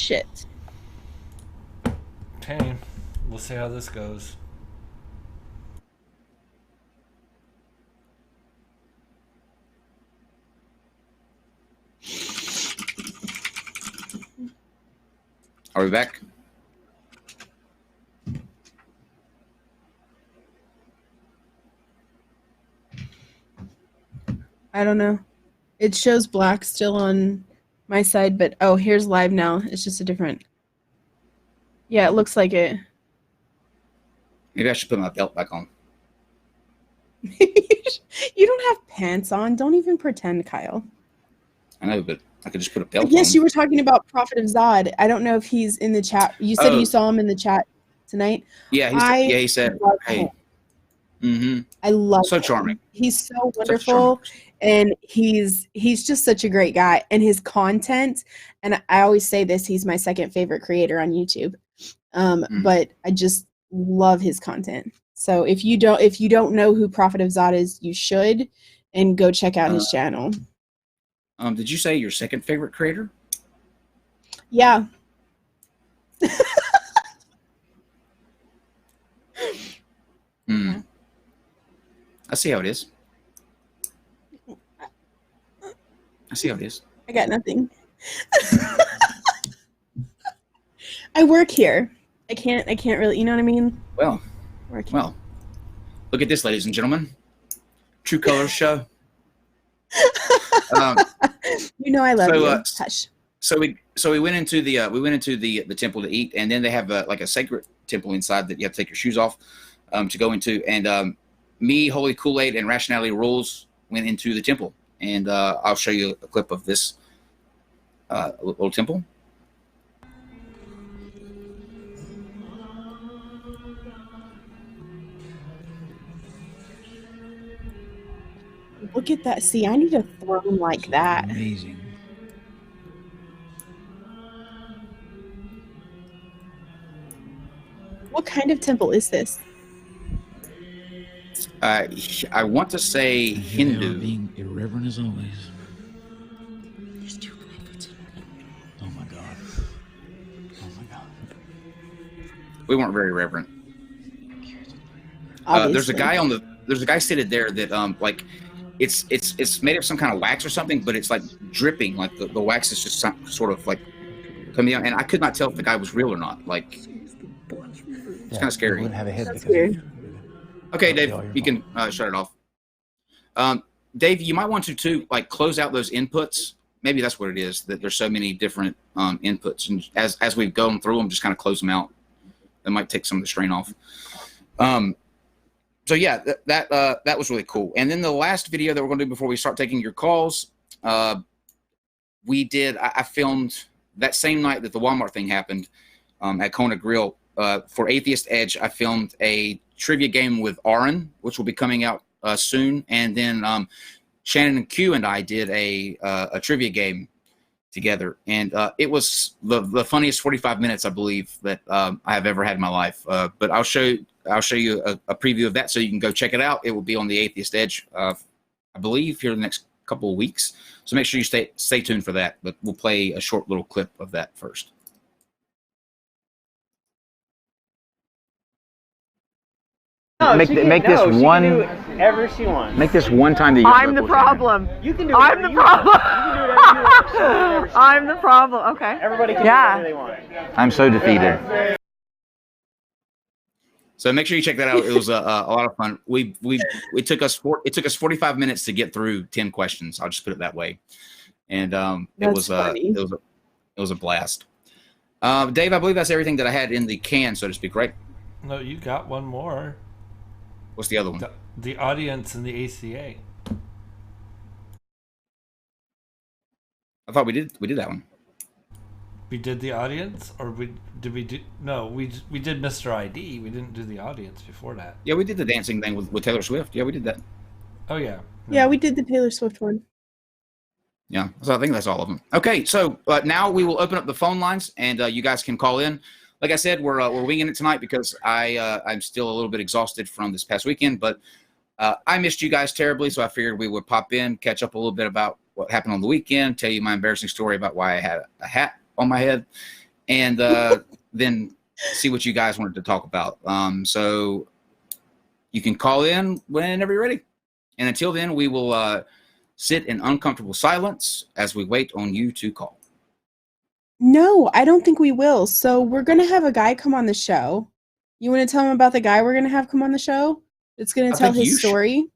shit. Okay, we'll see how this goes. Are we back? I don't know. It shows black still on my side, but oh, here's live now. It's just a different. Yeah, it looks like it. Maybe I should put my belt back on. You don't have pants on. Don't even pretend, Kyle. I know, but I could just put a belt on. Yes, you were talking about Prophet of Zod. I don't know if he's in the chat. You said you saw him in the chat tonight. Yeah, he said, hey. Mm-hmm. I love so him. Charming. He's so wonderful, and he's just such a great guy. And his content, and I always say this, he's my second favorite creator on YouTube. But I just love his content. So if you don't know who Prophet of Zod is, you should, and go check out his channel. Did you say your second favorite creator? Yeah. I see how it is. I see how it is. I got nothing. I work here. I can't really, you know what I mean? Well, look at this, ladies and gentlemen. True Colors show. You know I love you. Hush. So we went into the temple to eat, and then they have like a sacred temple inside that you have to take your shoes off to go into. And me, Holy Kool-Aid, and Rationality Rules went into the temple, and I'll show you a clip of this little temple. Look at that. See, I need a throne like that. Amazing. What kind of temple is this? I want to say Hindu. Being irreverent as always. Oh my God. Oh my God. We weren't very reverent. There's a guy seated there that like it's made of some kind of wax or something, but it's like dripping, like the wax is just sort of like coming out, and I could not tell if the guy was real or not. Like it's kind of scary. That's weird. Okay, Dave, you can shut it off. Dave, you might want to too, like close out those inputs. Maybe that's what it is, that there's so many different inputs, and as we've gone through them, just kind of close them out. That might take some of the strain off. So yeah, that was really cool. And then the last video that we're going to do before we start taking your calls, I filmed that same night that the Walmart thing happened at Kona Grill. For Atheist Edge, I filmed a trivia game with Aaron, which will be coming out soon. And then Shannon and Q and I did a trivia game together. And it was the funniest 45 minutes, I believe, that I have ever had in my life. But I'll show you a preview of that so you can go check it out. It will be on the Atheist Edge, I believe, here in the next couple of weeks. So make sure you stay tuned for that. But we'll play a short little clip of that first. No, make this one. Whatever she wants. Make this one time that you. I'm the problem. You can do. I'm the problem. I'm the problem. problem. Okay. Everybody can do whatever they want. I'm so defeated. So make sure you check that out. It was a lot of fun. It took us 45 minutes to get through 10 questions. I'll just put it that way, and it was a blast. Dave, I believe that's everything that I had in the can, so to speak, right? No, you got one more. What's the other one? The audience and the ACA. I thought we did that one. We did the audience, or did we do? No, we did Mr. ID. We didn't do the audience before that. Yeah, we did the dancing thing with Taylor Swift. Yeah, we did that. Oh yeah. Yeah, we did the Taylor Swift one. Yeah, so I think that's all of them. Okay, so now we will open up the phone lines, and you guys can call in. Like I said, we're winging it tonight because I'm still a little bit exhausted from this past weekend, but I missed you guys terribly, so I figured we would pop in, catch up a little bit about what happened on the weekend, tell you my embarrassing story about why I had a hat on my head, and then see what you guys wanted to talk about. So you can call in whenever you're ready. And until then, we will sit in uncomfortable silence as we wait on you to call. No, I don't think we will. So we're going to have a guy come on the show. You want to tell him about the guy we're going to have come on the show? It's going to tell his story.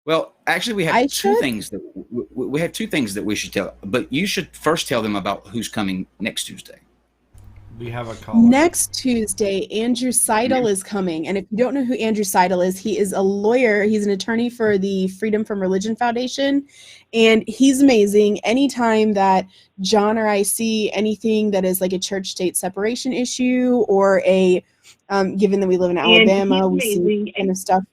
Well, actually, we have two things that we should tell. But you should first tell them about who's coming next Tuesday. We have a caller. Next Tuesday, Andrew Seidel is coming. And if you don't know who Andrew Seidel is, he is a lawyer. He's an attorney for the Freedom from Religion Foundation. And he's amazing. Anytime that John or I see anything that is like a church-state separation issue or a, given that we live in Alabama, we see kind of stuff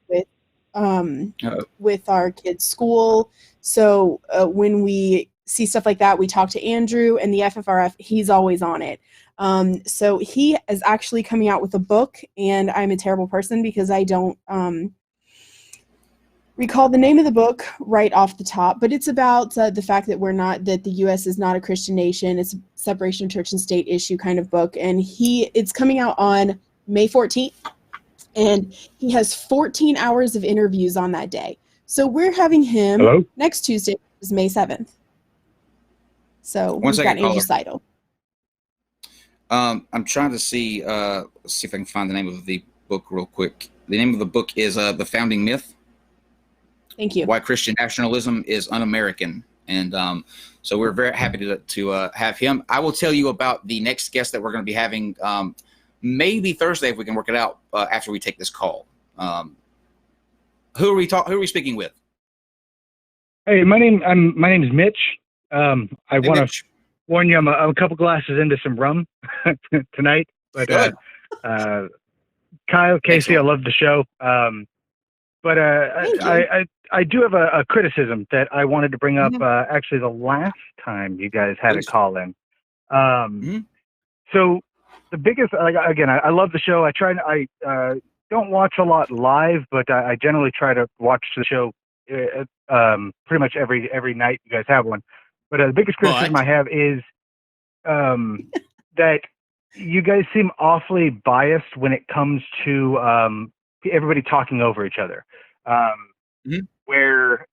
with our kids' school. So when we see stuff like that, we talk to Andrew, and the FFRF, he's always on it. So he is actually coming out with a book, and I'm a terrible person because I don't recall the name of the book right off the top, but it's about the fact that that the U.S. is not a Christian nation. It's a separation of church and state issue kind of book, and it's coming out on May 14th. And he has 14 hours of interviews on that day. So we're having him next Tuesday, which is May 7th. So we've got Andrew Seidel. I'm trying to see if I can find the name of the book real quick. The name of the book is The Founding Myth. Thank you. Why Christian Nationalism is Un-American. And so we're very happy to have him. I will tell you about the next guest that we're going to be having maybe Thursday if we can work it out after we take this call. Who are we speaking with? Hey, my name's Mitch. I want to warn you, I'm a couple glasses into some rum tonight. But Kyle, Casey, Excellent. I love the show. But I do have a criticism that I wanted to bring up. Actually, the last time you guys had a call in. So the biggest, again, I love the show. I don't watch a lot live, but I generally try to watch the show pretty much every night you guys have one. But the biggest criticism I have is that you guys seem awfully biased when it comes to everybody talking over each other. Where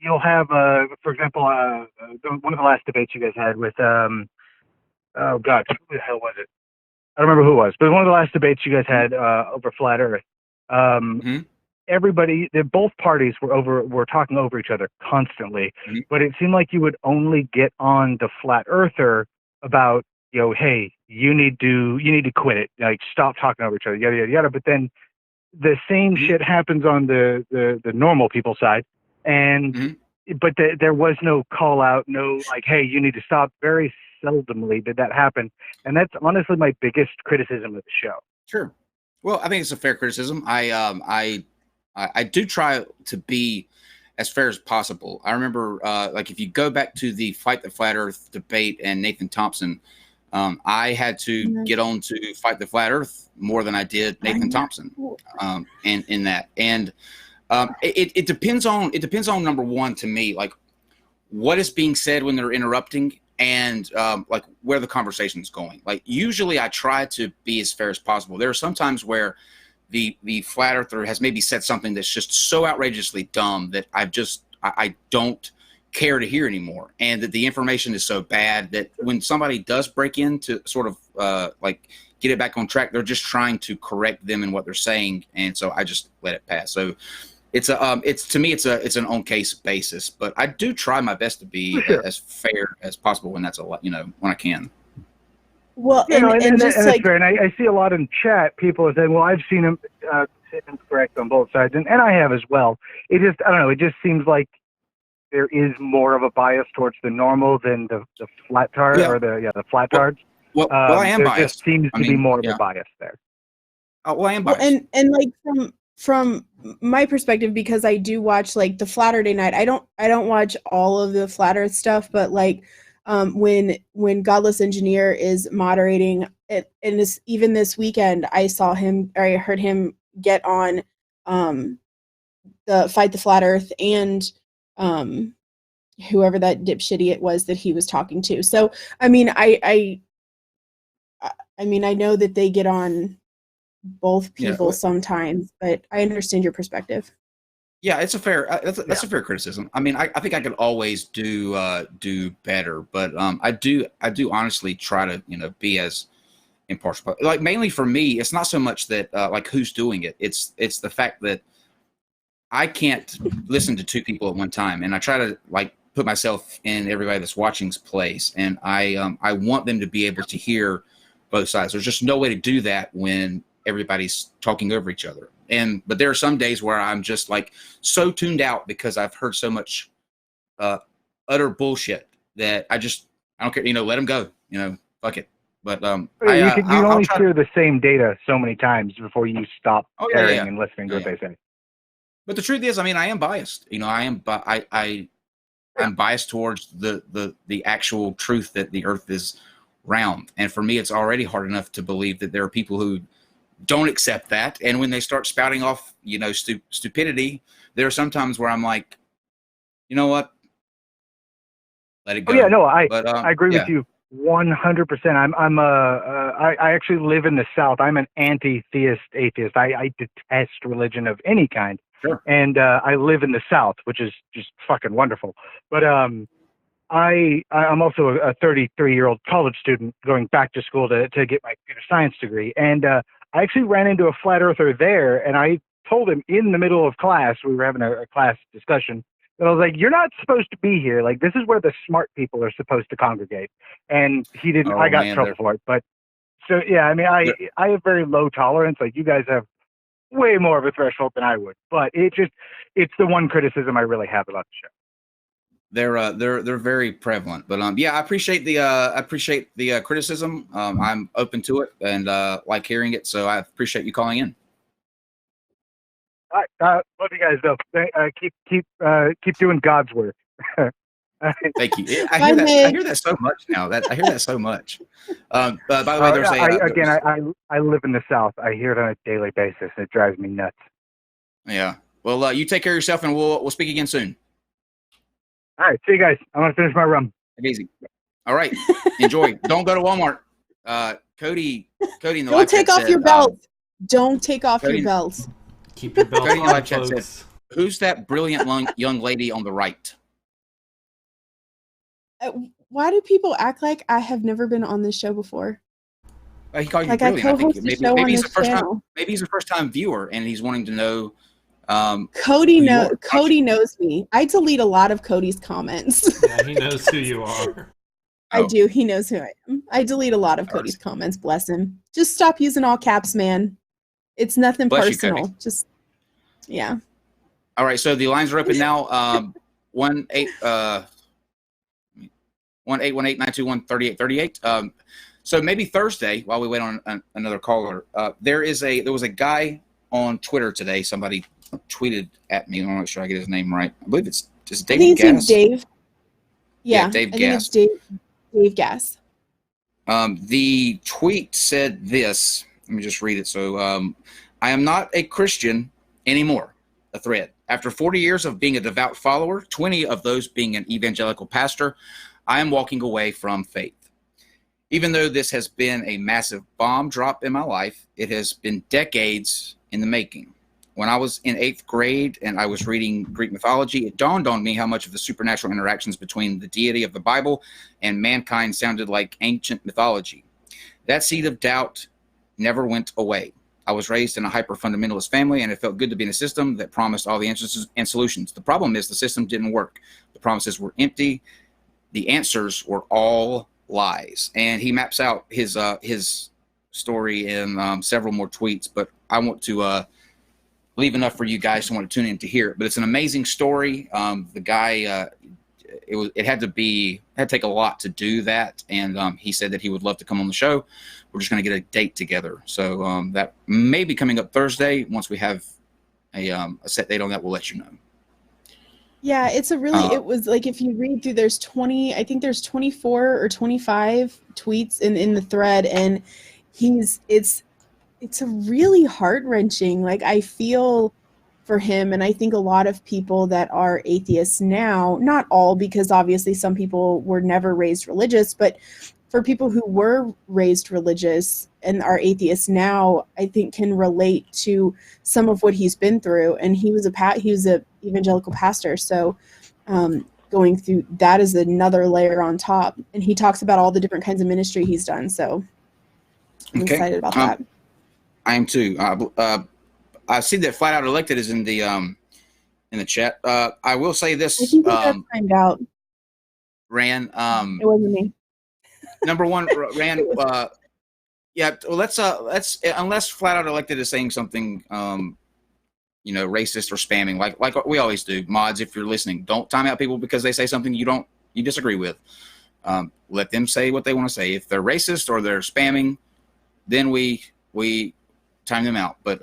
you'll have, for example, one of the last debates you guys had with, oh God, who the hell was it? I don't remember who it was, but one of the last debates you guys had over Flat Earth. Everybody, both parties were talking over each other constantly, but it seemed like you would only get on the Flat Earther about, hey, you need to quit it, like stop talking over each other, yada yada yada. But then the same shit happens on the normal people side, and but there was no call out, no like, hey, you need to stop. Very seldomly did that happen, and that's honestly my biggest criticism of the show. Sure. Well, I think it's a fair criticism. I do try to be as fair as possible. I remember, like, if you go back to the Fight the Flat Earth debate and Nathan Thompson, I had to get on to Fight the Flat Earth more than I did Nathan Thompson, and in that. And it depends on number one, to me, like what is being said when they're interrupting, and like where the conversation is going. Like usually I try to be as fair as possible. There are some times where the flat earther has maybe said something that's just so outrageously dumb that I don't care to hear anymore, and that the information is so bad that when somebody does break in to sort of like get it back on track, they're just trying to correct them in what they're saying, and so I just let it pass. So it's to me it's an on case basis, but I do try my best to be as fair as possible when that's when I can. Well, and just that's like fair. And I see a lot in chat, people are saying, well, I've seen him correct on both sides, and I have as well. I don't know, it just seems like there is more of a bias towards the normal than the flat tard or the flat tards. Well, I am biased. There just seems to be more of a bias there. Well, I am biased. And like from my perspective, because I do watch like the Flat Earth Day night, I don't watch all of the Flat Earth stuff, but like when Godless Engineer is moderating it, and even this weekend, I heard him get on the Fight the Flat Earth and whoever that dipshit it was that he was talking to. So I mean, I I mean, I know that they get on both people Yeah. sometimes, but I understand your perspective. Yeah, it's a fair. That's a fair criticism. I mean, I think I could always do better, but I do honestly try to be as impartial. Like mainly for me, it's not so much that like who's doing it. It's the fact that I can't listen to two people at one time, and I try to like put myself in everybody that's watching's place, and I want them to be able to hear both sides. There's just no way to do that when everybody's talking over each other. But there are some days where I'm just like so tuned out because I've heard so much utter bullshit that I don't care. Let them go. Fuck it. But you only hear the same data so many times before you stop caring and listening to what they say. But the truth is, I mean, I am biased. I'm biased towards the actual truth that the Earth is round, and for me, it's already hard enough to believe that there are people who don't accept that. And when they start spouting off, stupidity, there are some times where I'm like, you know what? Let it go. Oh yeah, no, I agree with you 100%. I actually live in the South. I'm an anti-theist atheist. I detest religion of any kind. Sure. And I live in the South, which is just fucking wonderful. But I'm also a 33-year-old college student going back to school to get my computer science degree. And I actually ran into a flat earther there, and I told him in the middle of class, we were having a class discussion, and I was like, "You're not supposed to be here. Like, this is where the smart people are supposed to congregate." And he didn't. I got in trouble for it. But so yeah, I mean, I have very low tolerance. Like, you guys have way more of a threshold than I would. But it's the one criticism I really have about the show. They're very prevalent, but I appreciate the criticism. I'm open to it and like hearing it, so I appreciate you calling in. All right, love you guys though. Keep doing God's work. Thank you. I hear that so much now. I hear that so much. By the way, there's I live in the South. I hear it on a daily basis. It drives me nuts. Yeah. Well, you take care of yourself, and we'll speak again soon. All right, see you guys. I'm gonna finish my rum. Easy. All right, enjoy. Don't go to Walmart. Cody in the Don't take off your belt. Don't take off your belt. Keep your belt Cody on, folks. Said, who's that brilliant young lady on the right? Why do people act like I have never been on this show before? He called you brilliant. I think maybe he's the first time. Maybe he's a first-time viewer, and he's wanting to know. Cody knows me. I delete a lot of Cody's comments. Yeah, he knows who you are. I do. He knows who I am. I delete a lot of Cody's comments. Bless him. Just stop using all caps, man. It's nothing personal. Just yeah. All right. So the lines are open now. 1-818-921-3838. So maybe Thursday, while we wait on another caller, there was a guy on Twitter today. Somebody tweeted at me. I'm not sure I get his name right. I believe it's just Dave. I think it's Dave. Yeah, Dave Gass. Dave Gass. The tweet said this. Let me just read it. So, I am not a Christian anymore. A thread. After 40 years of being a devout follower, 20 of those being an evangelical pastor, I am walking away from faith. Even though this has been a massive bomb drop in my life, it has been decades in the making. When I was in 8th grade and I was reading Greek mythology, it dawned on me how much of the supernatural interactions between the deity of the Bible and mankind sounded like ancient mythology. That seed of doubt never went away. I was raised in a hyper-fundamentalist family, and it felt good to be in a system that promised all the answers and solutions. The problem is the system didn't work. The promises were empty. The answers were all lies. And he maps out his story in several more tweets, but I want to leave enough for you guys to want to tune in to hear it. But it's an amazing story. The guy, it had to take a lot to do that, and he said that he would love to come on the show. We're just going to get a date together, so that may be coming up Thursday. Once we have a set date on that, we'll let you know. Yeah, it's a really, it was like, if you read through, there's 24 or 25 tweets in the thread, and it's a really heart-wrenching, like, I feel for him, and I think a lot of people that are atheists now, not all, because obviously some people were never raised religious, but for people who were raised religious and are atheists now, I think can relate to some of what he's been through. And he was a evangelical pastor, so going through that is another layer on top. And he talks about all the different kinds of ministry he's done. So I'm excited about that. I am too. I see that Flat Out Elected is in the chat. I will say this. I think we gotta find out. Ran. It wasn't me. Number one, Ran. Yeah. Well, let's unless Flat Out Elected is saying something, racist or spamming, like we always do. Mods, if you're listening, don't time out people because they say something you disagree with. Let them say what they want to say. If they're racist or they're spamming, then we time them out. But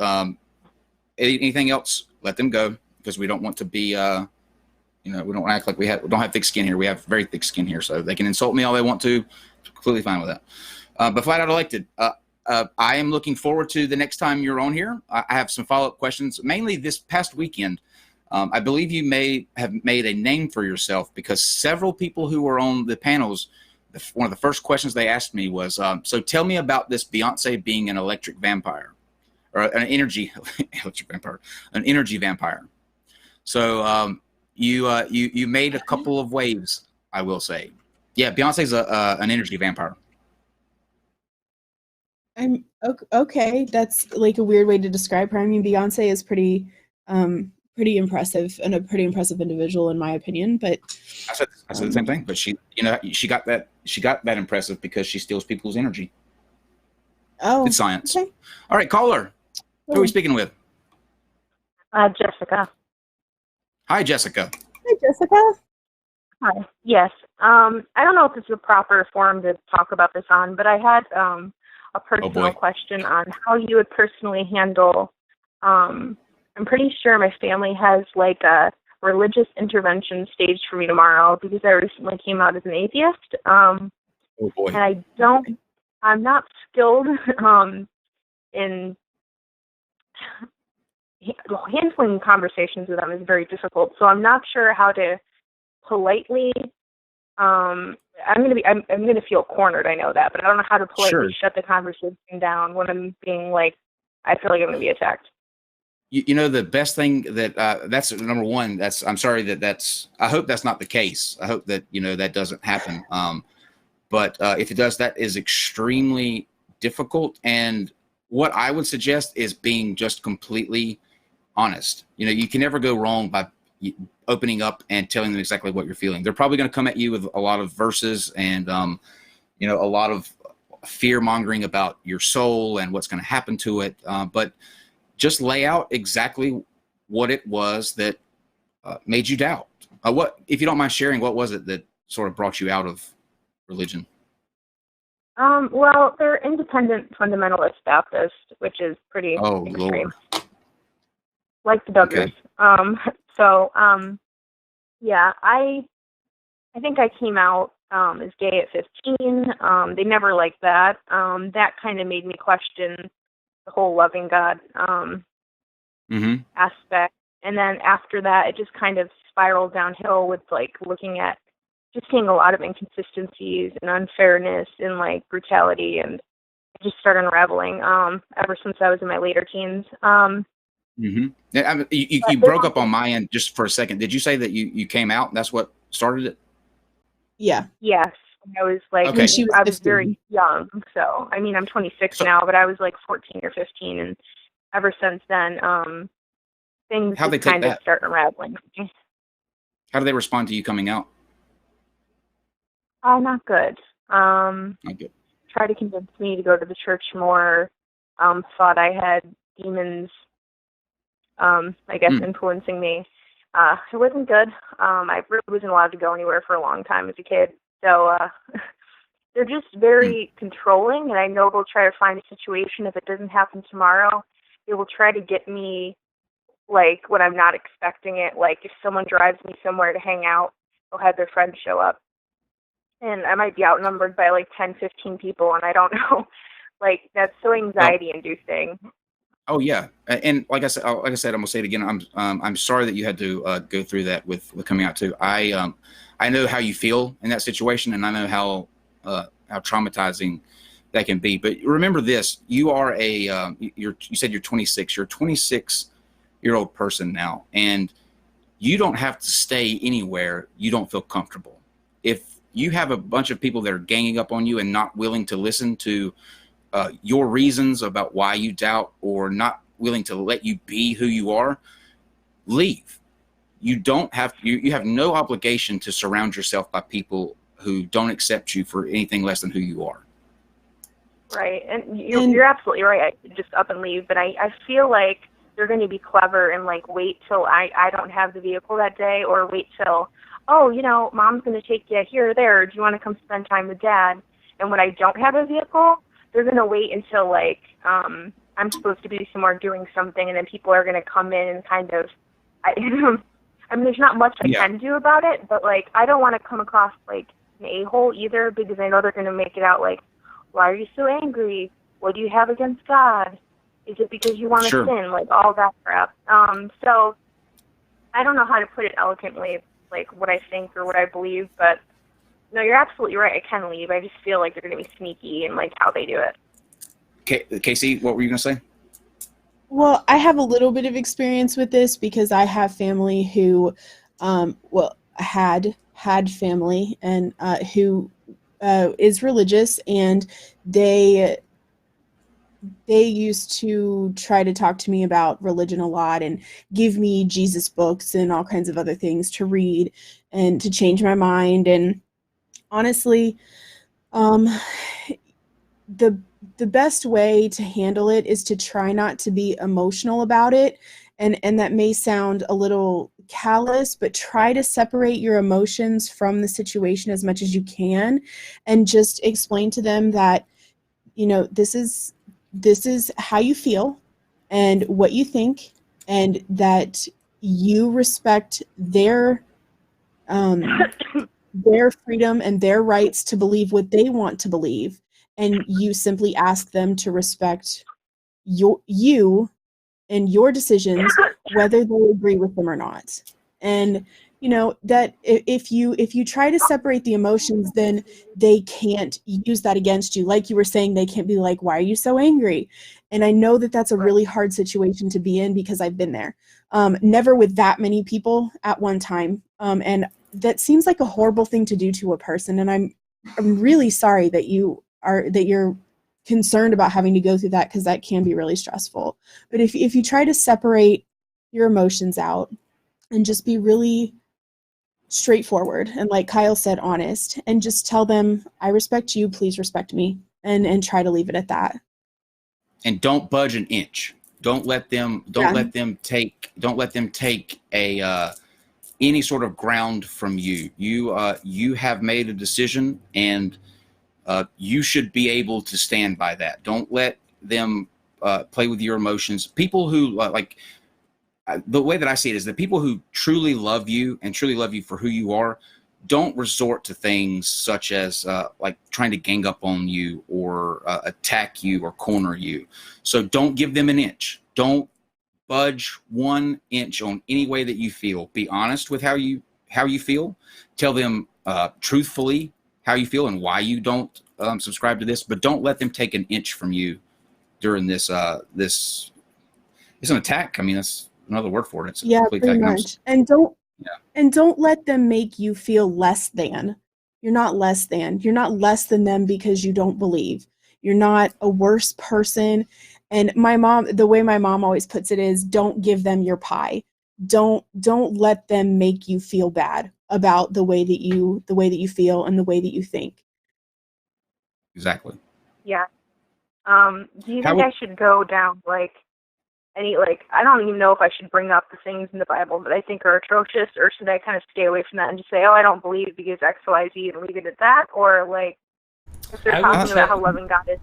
anything else, let them go because we don't want to be. We don't act like we don't have thick skin here. We have very thick skin here, so they can insult me all they want to. Completely fine with that. But Flat Out Elected, I am looking forward to the next time you're on here. I have some follow-up questions, mainly this past weekend. I believe you may have made a name for yourself because several people who were on the panels, one of the first questions they asked me was, so tell me about this Beyonce being an electric vampire or an energy vampire. So you made a couple of waves, I will say. Yeah, Beyonce's an energy vampire. I'm okay. That's like a weird way to describe her. I mean, Beyonce is pretty impressive and a pretty impressive individual in my opinion. But I said the same thing. But she got that impressive because she steals people's energy. Oh, it's science. Okay. All right, caller. Who are we speaking with? Jessica. Hi, Jessica. Hi, Jessica. Hi. Yes. I don't know if this is a proper forum to talk about this on, but I had a personal question on how you would personally handle. I'm pretty sure my family has like a religious intervention staged for me tomorrow because I recently came out as an atheist. Oh boy. And I'm not skilled in handling conversations with them is very difficult. So I'm not sure how to politely. I'm gonna feel cornered. I know that, but I don't know how to politely shut the conversation down when I'm being like, I feel like I'm gonna be attacked. The best thing that's number one. I'm sorry that's. I hope that's not the case. I hope that that doesn't happen. But if it does, that is extremely difficult. And what I would suggest is being just completely honest. You can never go wrong by opening up and telling them exactly what you're feeling. They're probably going to come at you with a lot of verses and a lot of fear mongering about your soul and what's going to happen to it. But just lay out exactly what it was that made you doubt. What, if you don't mind sharing, what was it that sort of brought you out of religion? Well, they're independent fundamentalist Baptist, which is pretty extreme. Lord. Like the Duggars. Okay. Yeah, I think I came out as gay at 15. They never liked that. That kind of made me question the whole loving God aspect. And then after that, it just kind of spiraled downhill with like looking at just seeing a lot of inconsistencies and unfairness and like brutality, and I just started unraveling ever since I was in my later teens. Yeah, you broke up on my end just for a second. Did you say that you came out and that's what started it? Yeah. Yes. I was like, okay. I was very young. So, I mean, I'm 26 now, but I was like 14 or 15. And ever since then, things just kind of start unraveling. How do they respond to you coming out? Not good. Not good. Tried to convince me to go to the church more. Thought I had demons, I guess, influencing me. It wasn't good. I really wasn't allowed to go anywhere for a long time as a kid. So they're just very controlling, and I know they'll try to find a situation. If it doesn't happen tomorrow, they will try to get me, like, when I'm not expecting it. Like, if someone drives me somewhere to hang out, they'll have their friends show up. And I might be outnumbered by, like, 10, 15 people, and I don't know. Like, that's so anxiety-inducing. Oh yeah, and like I said, I'm gonna say it again. I'm sorry that you had to go through that with coming out too. I know how you feel in that situation, and I know how how traumatizing that can be. But remember this: you are you said you're 26. You're a 26-year-old person now, and you don't have to stay anywhere you don't feel comfortable. If you have a bunch of people that are ganging up on you and not willing to listen to your reasons about why you doubt, or not willing to let you be who you are, leave. You don't have you have no obligation to surround yourself by people who don't accept you for anything less than who you are. Right, and you're absolutely right. I could just up and leave, but I feel like they're going to be clever and like wait till I don't have the vehicle that day, or wait till, oh, you know, mom's going to take you here or there. Do you want to come spend time with dad? And when I don't have a vehicle, they're going to wait until like I'm supposed to be somewhere doing something, and then people are going to come in and kind of, I mean, there's not much I can do about it, but like I don't want to come across like an a-hole either, because I know they're going to make it out like, why are you so angry? What do you have against God? Is it because you want to sin? Like all that crap. So I don't know how to put it eloquently, like what I think or what I believe, but no, you're absolutely right. I can leave. I just feel like they're going to be sneaky in like how they do it. Casey, what were you going to say? Well, I have a little bit of experience with this because I have family who, had family and who is religious, and they used to try to talk to me about religion a lot and give me Jesus books and all kinds of other things to read and to change my mind. And honestly, the best way to handle it is to try not to be emotional about it. And that may sound a little callous, but try to separate your emotions from the situation as much as you can, and just explain to them that, you know, this is how you feel and what you think, and that you respect their freedom and their rights to believe what they want to believe, and you simply ask them to respect you and your decisions, whether they agree with them or not. And you know that if you try to separate the emotions, then they can't use that against you. Like you were saying, they can't be like, why are you so angry? And I know that that's a really hard situation to be in, because I've been there. Never with that many people at one time. And that seems like a horrible thing to do to a person. And I'm really sorry that you're concerned about having to go through that, because that can be really stressful. But if you try to separate your emotions out and just be really straightforward and, like Kyle said, honest, and just tell them, I respect you, please respect me, and try to leave it at that. And don't budge an inch. Don't let them take any sort of ground from you. You have made a decision, and you should be able to stand by that. Don't let them play with your emotions. People who the way that I see it is that people who truly love you and truly love you for who you are don't resort to things such as like trying to gang up on you or attack you or corner you. So don't give them an inch. Don't budge 1 inch on any way that you feel. Be honest with how you feel. Tell them truthfully how you feel and why you don't subscribe to this, but don't let them take an inch from you during this. This it's an attack. I mean, that's another word for it. It's a complete pretty attack. much. And don't let them make you feel less than. You're not less than. You're not less than them because you don't believe. You're not a worse person. And the way my mom always puts it is, don't give them your pie. Don't let them make you feel bad about the way that you feel and the way that you think. Exactly. Yeah. Do you think I should go down I don't even know if I should bring up the things in the Bible that I think are atrocious, or should I kind of stay away from that and just say, oh, I don't believe because X, Y, Z, and leave it at that? Or like, if they're talking about how loving God is.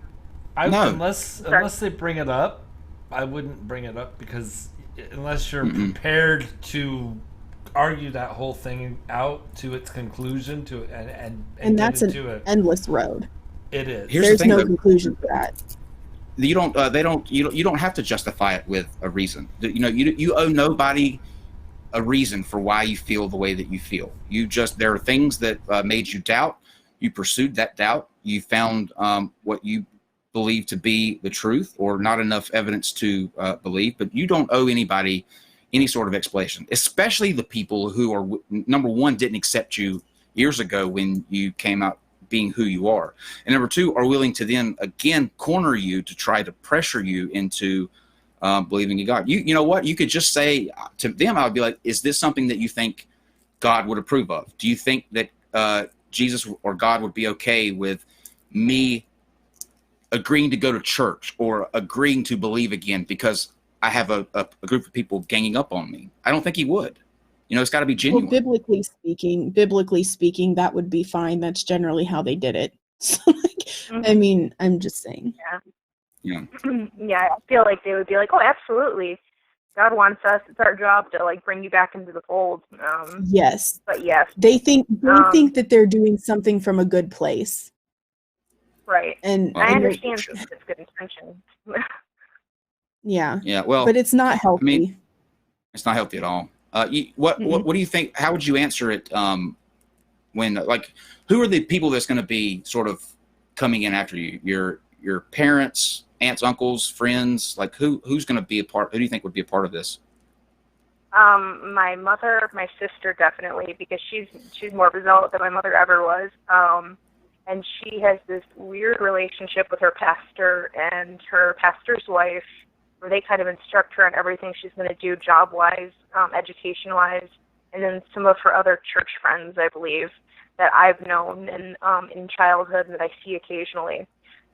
Unless they bring it up, I wouldn't bring it up, because unless you're prepared to argue that whole thing out to its conclusion, and that's an endless road. It is. There's no conclusion to that. You don't have to justify it with a reason. You owe nobody a reason for why you feel the way that you feel. There are things that made you doubt. You pursued that doubt, you found what you believe to be the truth, or not enough evidence to believe, but you don't owe anybody any sort of explanation, especially the people who are, number one, didn't accept you years ago when you came out being who you are, and number two, are willing to then again corner you to try to pressure you into believing in God. You know what? You could just say to them, I would be like, is this something that you think God would approve of? Do you think that Jesus or God would be okay with me agreeing to go to church or agreeing to believe again because I have a group of people ganging up on me? I don't think he would. You know, it's got to be genuine. Well, biblically speaking, that would be fine. That's generally how they did it. So, I mean, I'm just saying. Yeah. Yeah, I feel like they would be like, oh, absolutely. God wants us. It's our job to like bring you back into the fold. Yes. But yes. They think that they're doing something from a good place. Right. And I understand it's good intention. Yeah. Yeah. Well, but it's not healthy. I mean, it's not healthy at all. What do you think? How would you answer it? When like, who are the people that's going to be sort of coming in after you? Your parents, aunts, uncles, friends. Like who's going to be a part? Who do you think would be a part of this? My mother, my sister, definitely, because she's more of a zealot than my mother ever was. And she has this weird relationship with her pastor and her pastor's wife, where they kind of instruct her on everything she's going to do job-wise, education-wise, and then some of her other church friends, I believe, that I've known in childhood and that I see occasionally.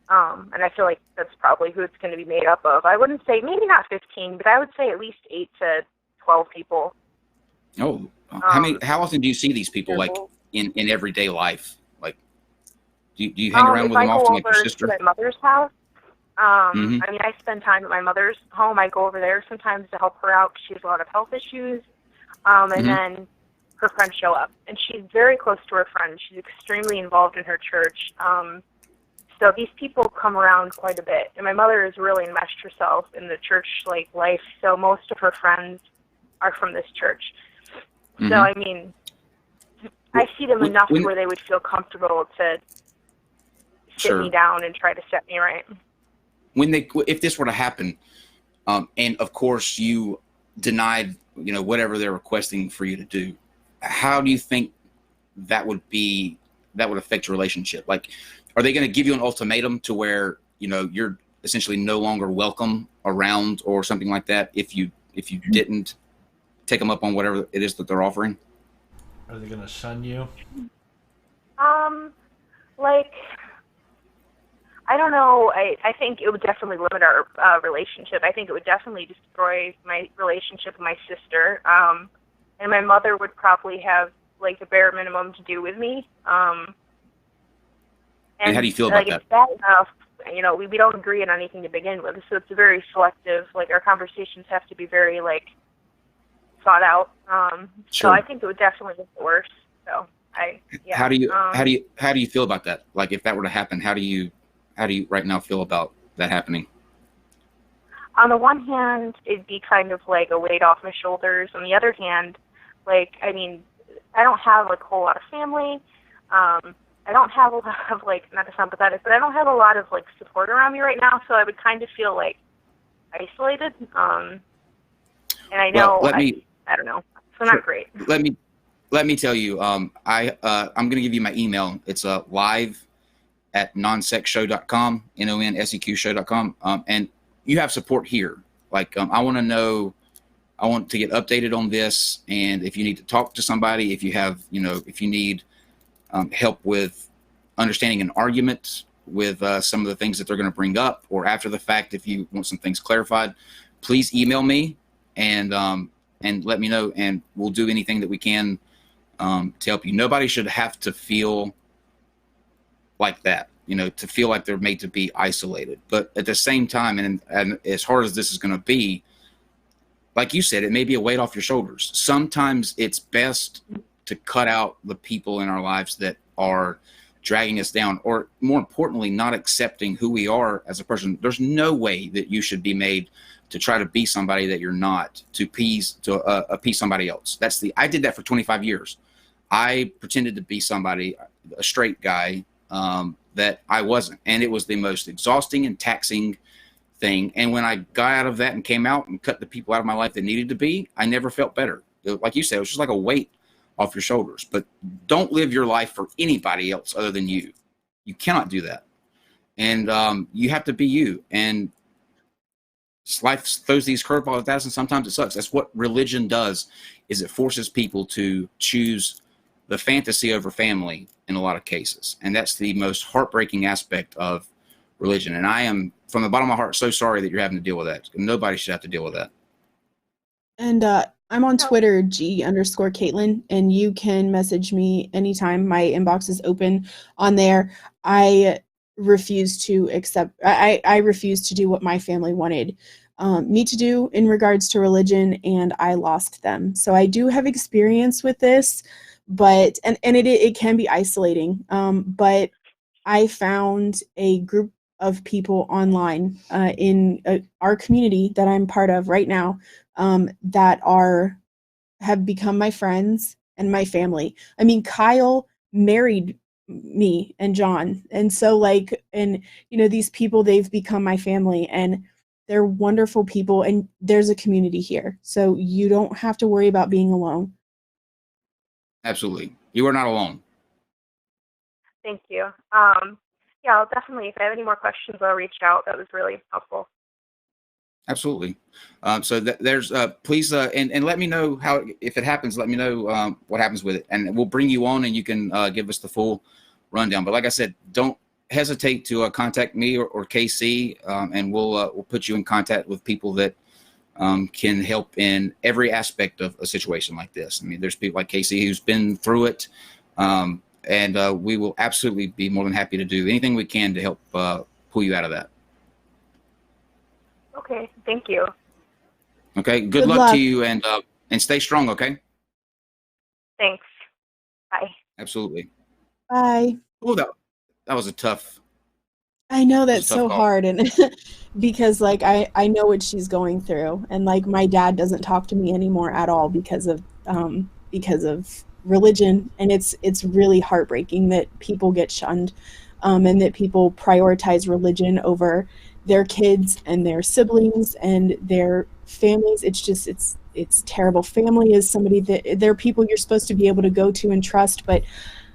And I feel like that's probably who it's going to be made up of. I wouldn't say, maybe not 15, but I would say at least 8 to 12 people. Oh, how often do you see these people, like, in everyday life? Like, do you hang around with them often, like your sister? If I go over to my mother's house, I mean, I spend time at my mother's home. I go over there sometimes to help her out because she has a lot of health issues. And then her friends show up. And she's very close to her friends. She's extremely involved in her church. So these people come around quite a bit. And my mother has really enmeshed herself in the church life. So most of her friends are from this church. So, I mean, I see them enough where they would feel comfortable to sit me down and try to set me right. If this were to happen, and of course you denied, whatever they're requesting for you to do, how do you think that would affect your relationship? Like, are they going to give you an ultimatum to where, you're essentially no longer welcome around or something like that if you didn't take them up on whatever it is that they're offering? Are they going to shun you? I don't know. I think it would definitely limit our relationship. I think it would definitely destroy my relationship with my sister. And my mother would probably have, the bare minimum to do with me. And how do you feel about that? It's bad enough, we don't agree on anything to begin with, so it's very selective. Our conversations have to be very, thought out. Sure. So I think it would definitely make it worse. So How do you feel about that? Like, if that were to happen, how do you right now feel about that happening? On the one hand, it'd be kind of like a weight off my shoulders. On the other hand, I don't have a whole lot of family. I don't have a lot of not to sound pathetic, but I don't have a lot of support around me right now. So I would kind of feel isolated. And I know I don't know. So not great. Let me tell you. I'm going to give you my email. It's live@nonsecshow.com, NonSeq show.com. And you have support here. I want to know, I want to get updated on this. And if you need to talk to somebody, if you have, if you need help with understanding an argument with some of the things that they're going to bring up, or after the fact, if you want some things clarified, please email me and let me know, and we'll do anything that we can to help you. Nobody should have to feel like that, to feel like they're made to be isolated. But at the same time, and as hard as this is going to be, like you said, it may be a weight off your shoulders. Sometimes it's best to cut out the people in our lives that are dragging us down, or more importantly, not accepting who we are as a person. There's no way that you should be made to try to be somebody that you're not, to appease somebody else. I did that for 25 years. I pretended to be somebody, a straight guy, that I wasn't. And it was the most exhausting and taxing thing. And when I got out of that and came out and cut the people out of my life that needed to be, I never felt better. Like you said, it was just like a weight off your shoulders. But don't live your life for anybody else other than you. You cannot do that. And you have to be you. And life throws these curveballs at us, and sometimes it sucks. That's what religion does, is it forces people to choose the fantasy over family in a lot of cases. And that's the most heartbreaking aspect of religion. And I am, from the bottom of my heart, so sorry that you're having to deal with that. Nobody should have to deal with that. And I'm on Twitter, G_Caitlin, and you can message me anytime. My inbox is open on there. I refuse to accept, I refuse to do what my family wanted me to do in regards to religion, and I lost them. So I do have experience with this, but, and it can be isolating. But I found a group of people online in our community that I'm part of right now that have become my friends and my family. I mean, Kyle married me and John. And so like, and you know, these people, they've become my family, and they're wonderful people, and there's a community here. So you don't have to worry about being alone. Absolutely. You are not alone. Thank you. Yeah, I'll definitely, if I have any more questions, I'll reach out. That was really helpful. Absolutely. So there's please and let me know how, if it happens, let me know what happens with it, and we'll bring you on and you can give us the full rundown. But like I said, don't hesitate to contact me or KC, and we'll put you in contact with people that can help in every aspect of a situation like this. I mean, there's people like KC who's been through it, and we will absolutely be more than happy to do anything we can to help pull you out of that. Okay, thank you. Okay, good luck to you, and stay strong, okay? Thanks. Bye. Absolutely. Bye. Oh, that was a tough. I know that's so call. hard, and because like I know what she's going through, and like my dad doesn't talk to me anymore at all because of religion, and it's really heartbreaking that people get shunned, and that people prioritize religion over their kids and their siblings and their families. It's just it's terrible. Family is somebody that they're people you're supposed to be able to go to and trust, but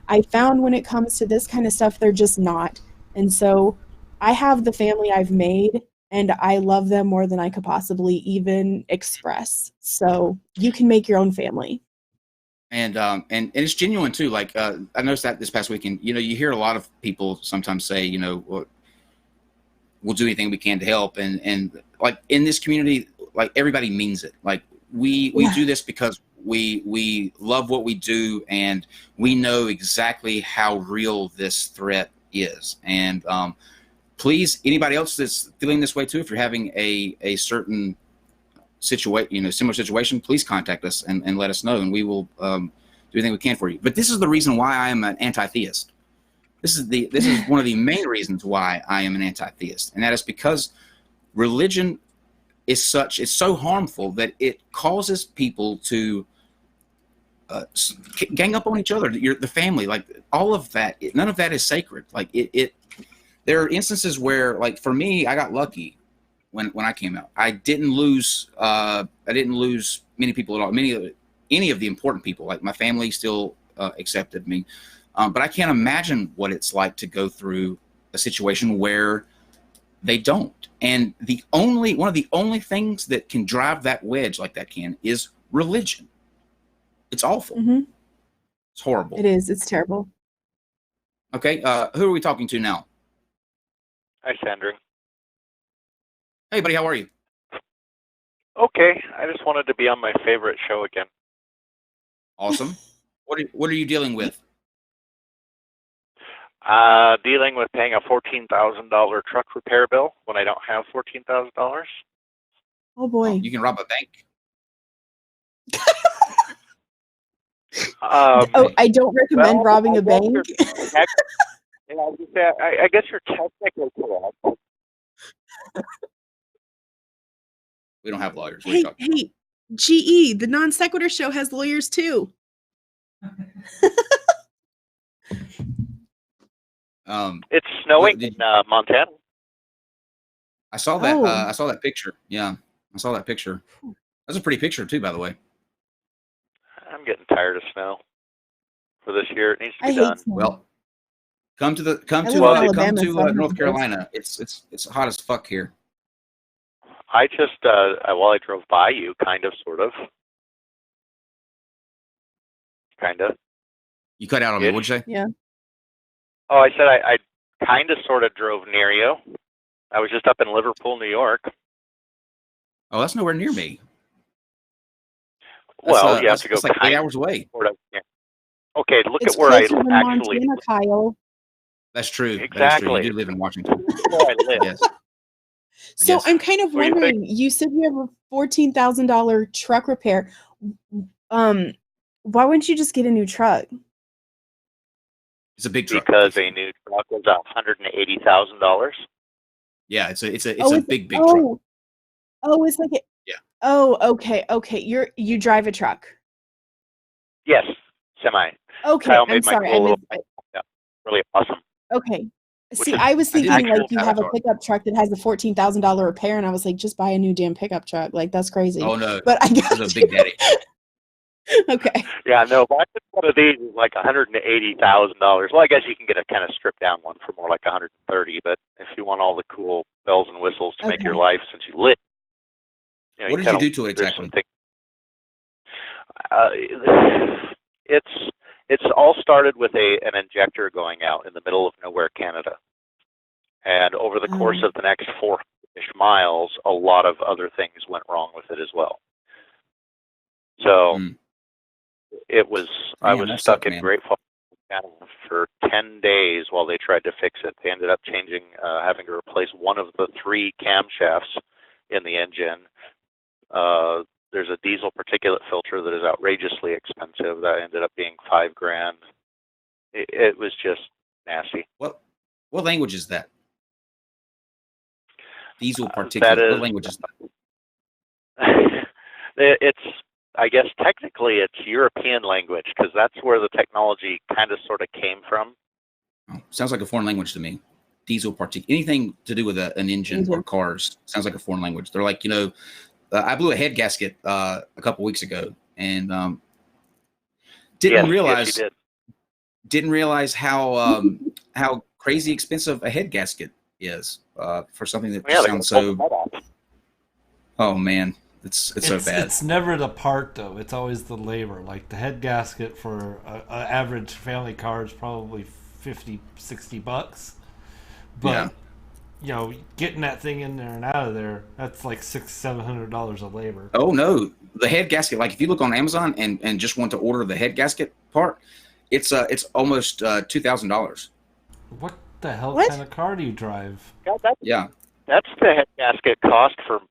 I found when it comes to this kind of stuff, they're just not. And so I have the family I've made, and I love them more than I could possibly even express. So you can make your own family. And it's genuine too. Like I noticed that this past weekend, you know, you hear a lot of people sometimes say, you know, well, we'll do anything we can to help. And like in this community, like everybody means it. Like we do this because we love what we do, and we know exactly how real this threat is. And please, anybody else that's feeling this way too, if you're having a certain situation, you know, similar situation, please contact us and let us know, and we will do anything we can for you. But this is the reason why I am an anti-theist. This is one of the main reasons why I am an anti-theist, and that is because religion is it's so harmful that it causes people to gang up on each other, the family, like all of that. None of that is sacred. Like there are instances where, like for me, I got lucky when I came out. I didn't lose many people at all. Any of the important people, like my family still accepted me. But I can't imagine what it's like to go through a situation where they don't. And one of the only things that can drive that wedge like that is religion. It's awful. Mm-hmm. It's horrible. It is. It's terrible. Okay. Who are we talking to now? Hi, Sandra. Hey, buddy. How are you? Okay. I just wanted to be on my favorite show again. Awesome. What are you dealing with? Dealing with paying a $14,000 truck repair bill when I don't have $14,000. Oh boy! You can rob a bank. I don't recommend robbing a bank. I guess you're technically correct. We don't have lawyers. Hey, GE, the NonSequitur show has lawyers too. It's snowing in Montana. I saw that. Oh. I saw that picture. Yeah, I saw that picture. That's a pretty picture too, by the way. I'm getting tired of snow for this year. It needs to be I hate done. snow. Well, come to Alabama, so I North have Carolina. It's hot as fuck here. I just I drove by you, kind of, sort of, kind of. You cut out on me. What'd you say? Yeah. Oh, I said I kind of, sort of drove near you. I was just up in Liverpool, New York. Oh, that's nowhere near me. Well, you have to go It's like 8 hours away. Sort of, yeah. Okay, look It's at where I closer than actually. Montana, Kyle. That's true. Exactly. That is true. You do live in Washington. Where I live. Yes. So Yes. I'm kind of What do you wondering. You said you have a $14,000 truck repair. Why wouldn't you just get a new truck? It's a big truck. Because a new truck was $180,000. Yeah, it's a big truck. Oh, it's like it. Yeah. Oh, okay. You drive a truck. Yes, semi. Okay, Kyle I'm made my sorry. cool little, yeah, really awesome. Okay. See, is- I was I did thinking like like you that have a car. pickup truck that has a $14,000 repair, and I was like, just buy a new damn pickup truck. Like that's crazy. Oh no, But I got there's a Big Daddy. Okay. Yeah, no, but one of these is like $180,000. Well, I guess you can get a kind of stripped down one for more like $130,000. But if you want all the cool bells and whistles to make your Okay. life, since you live, What did you do to it exactly? It's all started with an injector going out in the middle of nowhere, Canada, and over the course of the next 4-ish miles, a lot of other things went wrong with it as well. So it was. I was stuck in Great Falls for 10 days while they tried to fix it. They ended up having to replace one of the 3 camshafts in the engine. There's a diesel particulate filter that is outrageously expensive. That ended up being $5,000. It was just nasty. What language is that? Diesel particulate. What language is that? It's. I guess technically it's European language because that's where the technology kind of sort of came from. Oh, sounds like a foreign language to me. Diesel particulate. Anything to do with an engine or cars sounds like a foreign language. They're like, I blew a head gasket a couple weeks ago and didn't realize how crazy expensive a head gasket is for something that sounds so. Oh man, it's so bad. It's never the part though. It's always the labor. Like the head gasket for an average family car is probably $50-$60, but getting that thing in there and out of there, that's like $600-$700 of labor. Oh no, the head gasket. Like if you look on Amazon and just want to order the head gasket part, it's almost $2,000. What the hell kind of car do you drive? Yeah, that's the head gasket cost for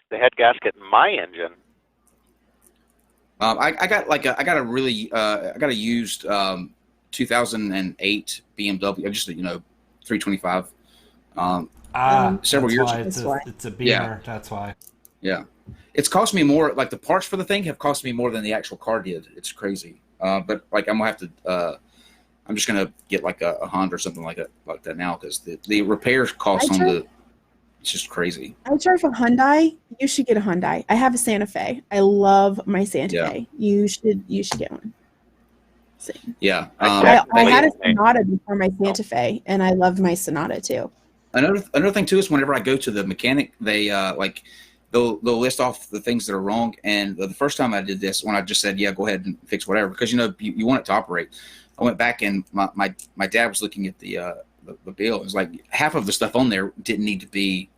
the head gasket in my engine. I got a used 2008 BMW, just 325. Several years ago. It's a Beamer. Yeah. That's why. Yeah, it's cost me more. Like the parts for the thing have cost me more than the actual car did. It's crazy. But like I'm gonna have to. I'm just gonna get like a Honda or something like that now because the repairs cost on the. It's just crazy. I drive a Hyundai. You should get a Hyundai. I have a Santa Fe. I love my Santa Fe. You should get one. Same. Yeah. I had a Sonata before my Santa Fe, and I loved my Sonata too. Another thing too is whenever I go to the mechanic, they they'll list off the things that are wrong. And the first time I did this, when I just said, yeah, go ahead and fix whatever, because you want it to operate. I went back and my dad was looking at the bill. It was like half of the stuff on there didn't need to be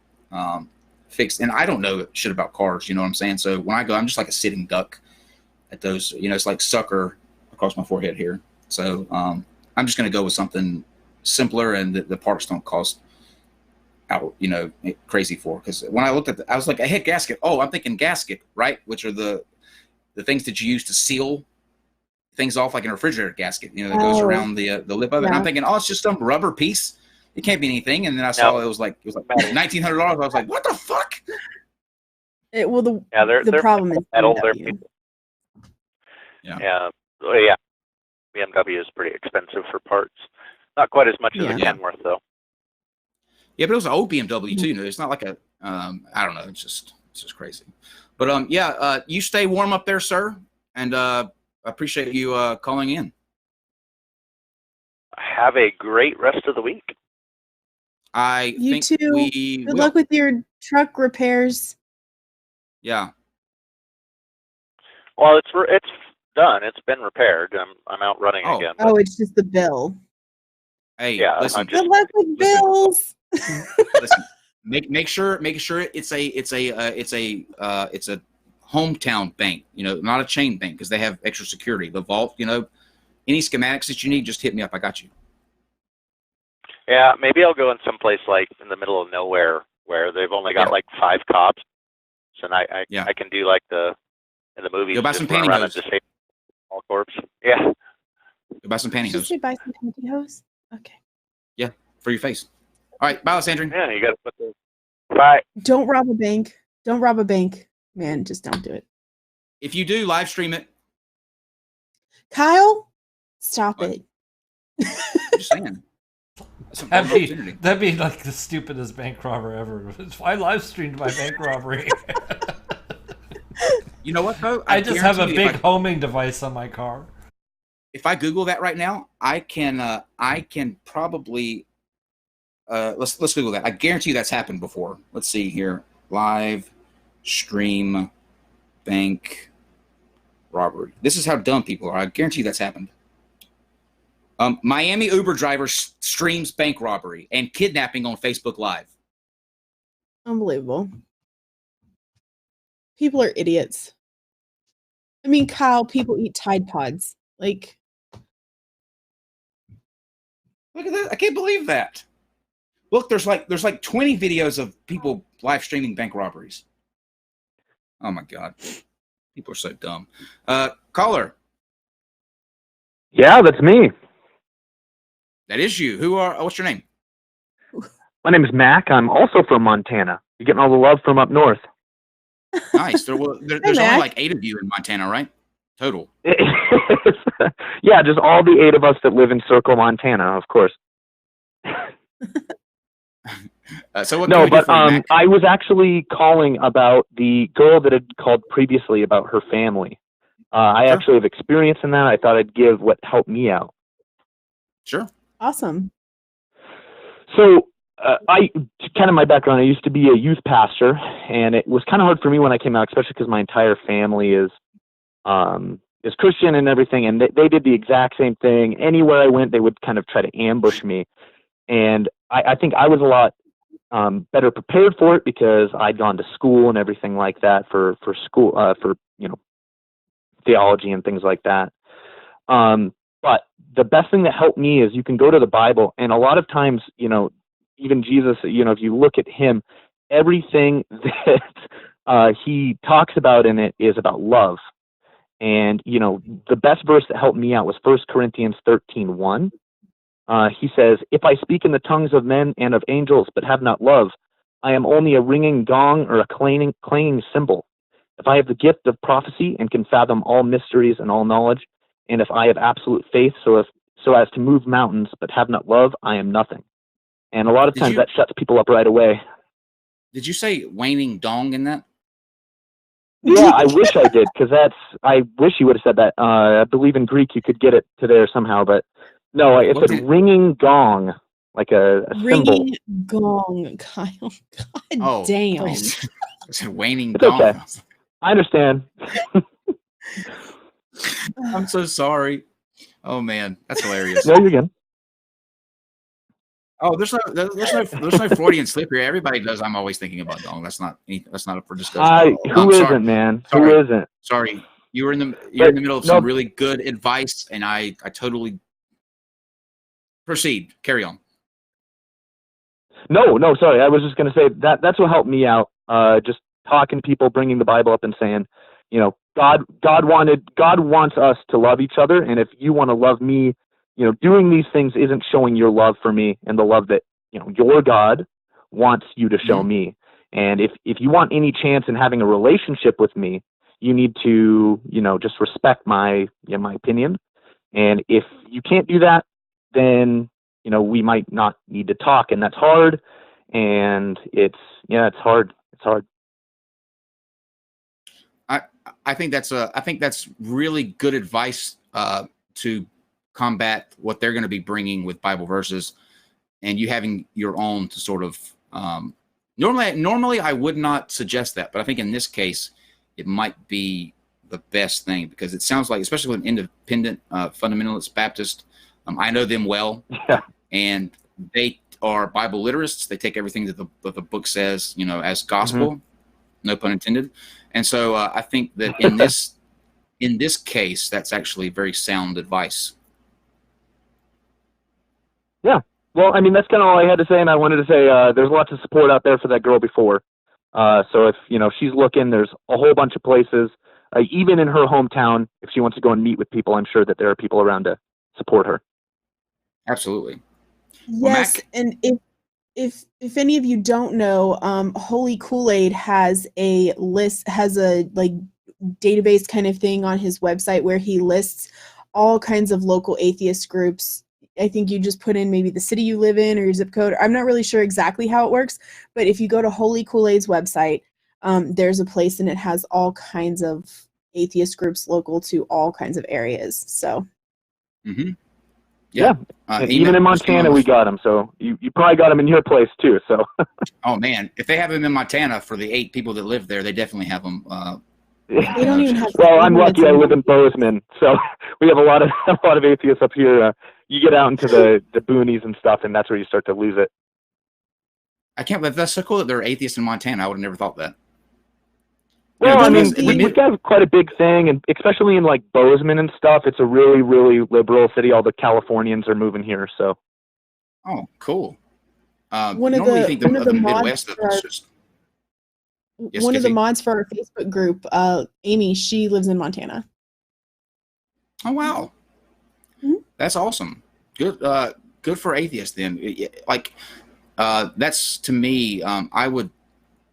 fixed. And I don't know shit about cars, you know what I'm saying? So when I go, I'm just like a sitting duck at those, it's like sucker across my forehead here. So I'm just going to go with something simpler and the parts don't cost out, crazy for. Because when I looked at I was like, a head gasket. Oh, I'm thinking gasket, right? Which are the things that you use to seal things off, like in a refrigerator gasket, that goes around the lip of it. And I'm thinking, oh, it's just some rubber piece. It can't be anything. And then I saw it was like $1,900. I was like, what the fuck? The problem is metal. BMW. Yeah. BMW is pretty expensive for parts. Not quite as much as a Yeah. Kenworth, though. Yeah, but it was an old BMW too. It's not like a I don't know. It's just crazy. But you stay warm up there, sir, and I appreciate you calling in. Have a great rest of the week. I You think too. we Good will. luck with your truck repairs. Yeah. Well, it's done. It's been repaired. I'm out running Oh. again. Oh, it's just the bill. Hey, Yeah, listen. Good luck with bills. Listen. Make sure it's a hometown bank. You know, not a chain bank because they have extra security. The vault. You know, any schematics that you need, just hit me up. I got you. Yeah, maybe I'll go in someplace like in the middle of nowhere where they've only got like 5 cops, and I can do like in the movies. Go buy just some run around and pantyhose. disable all corps. Yeah. Go buy some Did you pantyhose. say buy some pantyhose? Okay. Yeah, for your face. All right, bye, Sandrine. Yeah, you got to put the. Bye. Don't rob a bank. Don't rob a bank. Man, just don't do it. If you do, live stream it. Kyle, stop What? it. I'm just saying. That'd be like the stupidest bank robber ever. I live streamed my bank robbery. You know what though? I just have a guarantee big homing device on my car. If I Google that right now, I can probably let's Google that. I guarantee you that's happened before. Let's see here. Live stream bank robbery. This is how dumb people are. I guarantee you that's happened. Miami Uber driver streams bank robbery and kidnapping on Facebook Live. Unbelievable. People are idiots. I mean, Kyle, people eat Tide Pods. Like, look at that! I can't believe that. Look, there's like 20 videos of people live streaming bank robberies. Oh my God, people are so dumb. Caller. Yeah, that's me. That is you. What's your name? My name is Mac. I'm also from Montana. You're getting all the love from up north. Nice. There's only like 8 of you in Montana, right? Total. Yeah, just all the 8 of us that live in Circle, Montana, of course. So what? No, but I was actually calling about the girl that had called previously about her family. I actually have experience in that. I thought I'd give what helped me out. Sure. awesome. So, kind of my background, I used to be a youth pastor, and it was kind of hard for me when I came out, especially because my entire family is Christian and everything, and they did the exact same thing. Anywhere I went, they would kind of try to ambush me, and I think I was a lot better prepared for it because I'd gone to school and everything like that for school, for theology and things like that. But the best thing that helped me is you can go to the Bible, and a lot of times, even Jesus, if you look at him, everything that he talks about in it is about love. And, the best verse that helped me out was 1 Corinthians 13:1. He says, "If I speak in the tongues of men and of angels, but have not love, I am only a ringing gong or a clanging cymbal. If I have the gift of prophecy and can fathom all mysteries and all knowledge, and if I have absolute faith so as to move mountains, but have not love, I am nothing." And a lot of times that shuts people up right away. Did you say waning dong in that? Yeah, I wish I did, because I wish you would have said that. I believe in Greek you could get it to there somehow, but no, it's a ringing gong, like a Ringing cymbal. gong, Kyle. God damn. It's a waning It's dong. okay. I understand. I'm so sorry. Oh man, that's hilarious. No, you're good. Oh, there's no Freudian slip here. Everybody does. I'm always thinking about dong. That's not up for discussion. Who isn't, man? Sorry. Who isn't? Sorry, you're in the middle of some really good advice, and I totally proceed. Carry on. No, sorry. I was just going to say that's what helped me out. Just talking to people, bringing the Bible up and saying, God wants us to love each other. And if you want to love me, doing these things isn't showing your love for me and the love that, your God wants you to show me. And if you want any chance in having a relationship with me, you need to, just respect my opinion. And if you can't do that, then we might not need to talk, and that's hard. And it's hard. It's hard. I think that's really good advice to combat what they're going to be bringing with Bible verses, and you having your own to sort of. Normally, I would not suggest that, but I think in this case, it might be the best thing, because it sounds like, especially with an independent fundamentalist Baptist, I know them well, and they are Bible literists. They take everything that the book says, as gospel, no pun intended. And so I think that in this case, that's actually very sound advice. Yeah. Well, I mean, that's kind of all I had to say, and I wanted to say there's lots of support out there for that girl before. So if she's looking, there's a whole bunch of places, even in her hometown. If she wants to go and meet with people, I'm sure that there are people around to support her. Absolutely. Yes, well, and if any of you don't know, Holy Kool-Aid has a database kind of thing on his website where he lists all kinds of local atheist groups. I think you just put in maybe the city you live in or your zip code. I'm not really sure exactly how it works, but if you go to Holy Kool-Aid's website, there's a place and it has all kinds of atheist groups local to all kinds of areas. So. Mm-hmm. Yeah. Even in Montana, we got them. So you probably got them in your place too. So. Oh man, if they have them in Montana for the 8 people that live there, they definitely have them. They don't even have. Well, I'm lucky. I live in Bozeman, so we have a lot of atheists up here. You get out into the boonies and stuff, and that's where you start to lose it. I can't believe that's so cool that there are atheists in Montana. I would have never thought that. Well, I mean, we've got quite a big thing, and especially in like Bozeman and stuff, it's a really, really liberal city. All the Californians are moving here, so. Oh, cool. One of the mods for our Facebook group, Amy, she lives in Montana. Oh wow, that's awesome. Good, good for atheists then. That's to me. I would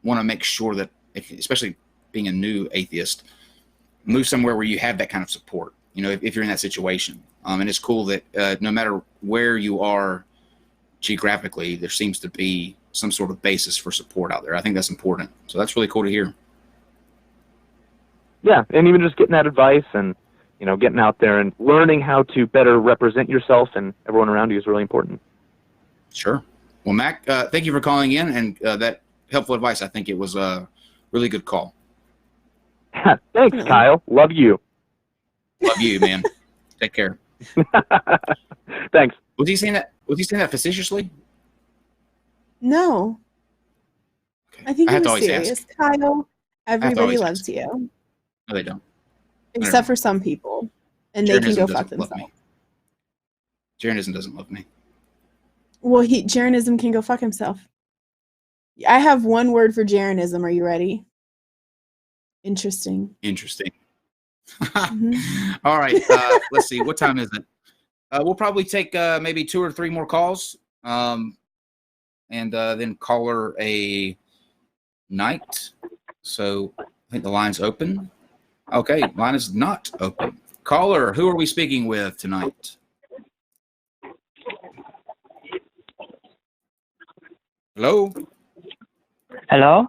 want to make sure that, especially being a new atheist, move somewhere where you have that kind of support. If you're in that situation, and it's cool that no matter where you are geographically, there seems to be some sort of basis for support out there. I think that's important. So that's really cool to hear. Yeah, and even just getting that advice and getting out there and learning how to better represent yourself and everyone around you is really important. Sure. Well, Mac, thank you for calling in and that helpful advice. I think it was a really good call. Thanks, Kyle. Love you. Love you, man. Take care. Thanks. Was he saying that facetiously? No. Okay. I think he was serious. Kyle, everybody loves you. No, they don't. Except for some people. And they can go fuck themselves. Jeranism doesn't love me. Well, Jeranism can go fuck himself. I have one word for Jeranism. Are you ready? Interesting. All right. Let's see. What time is it? We'll probably take maybe 2 or 3 more calls, and then caller a night. So I think the line's open. Okay, line is not open. Caller, who are we speaking with tonight? Hello? Hello?